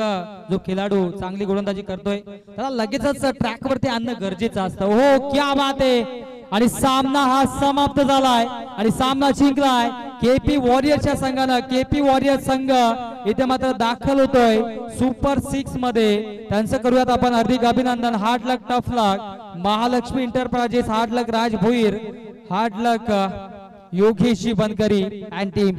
जो खेळाडू चांगली गोलंदाजी करतोय त्याला लगेचच ट्रॅक वरती आणणं गरजेचं असतं. हो, क्या बात आहे. आणि सामना हा समाप्त झालाय आणि सामना जिंकलाय केपी वॉरियर्सच्या संघानं. केपी वॉरियर संघ इथे मात्र दाखल होतोय सुपर 6 मध्ये. त्यांचं करूयात आपण हार्दिक अभिनंदन. Hard luck, tough luck Mahalakshmi Enterprises, hard luck Raj Bhoir, hard luck योगेशजी बनकरी अँड टीम.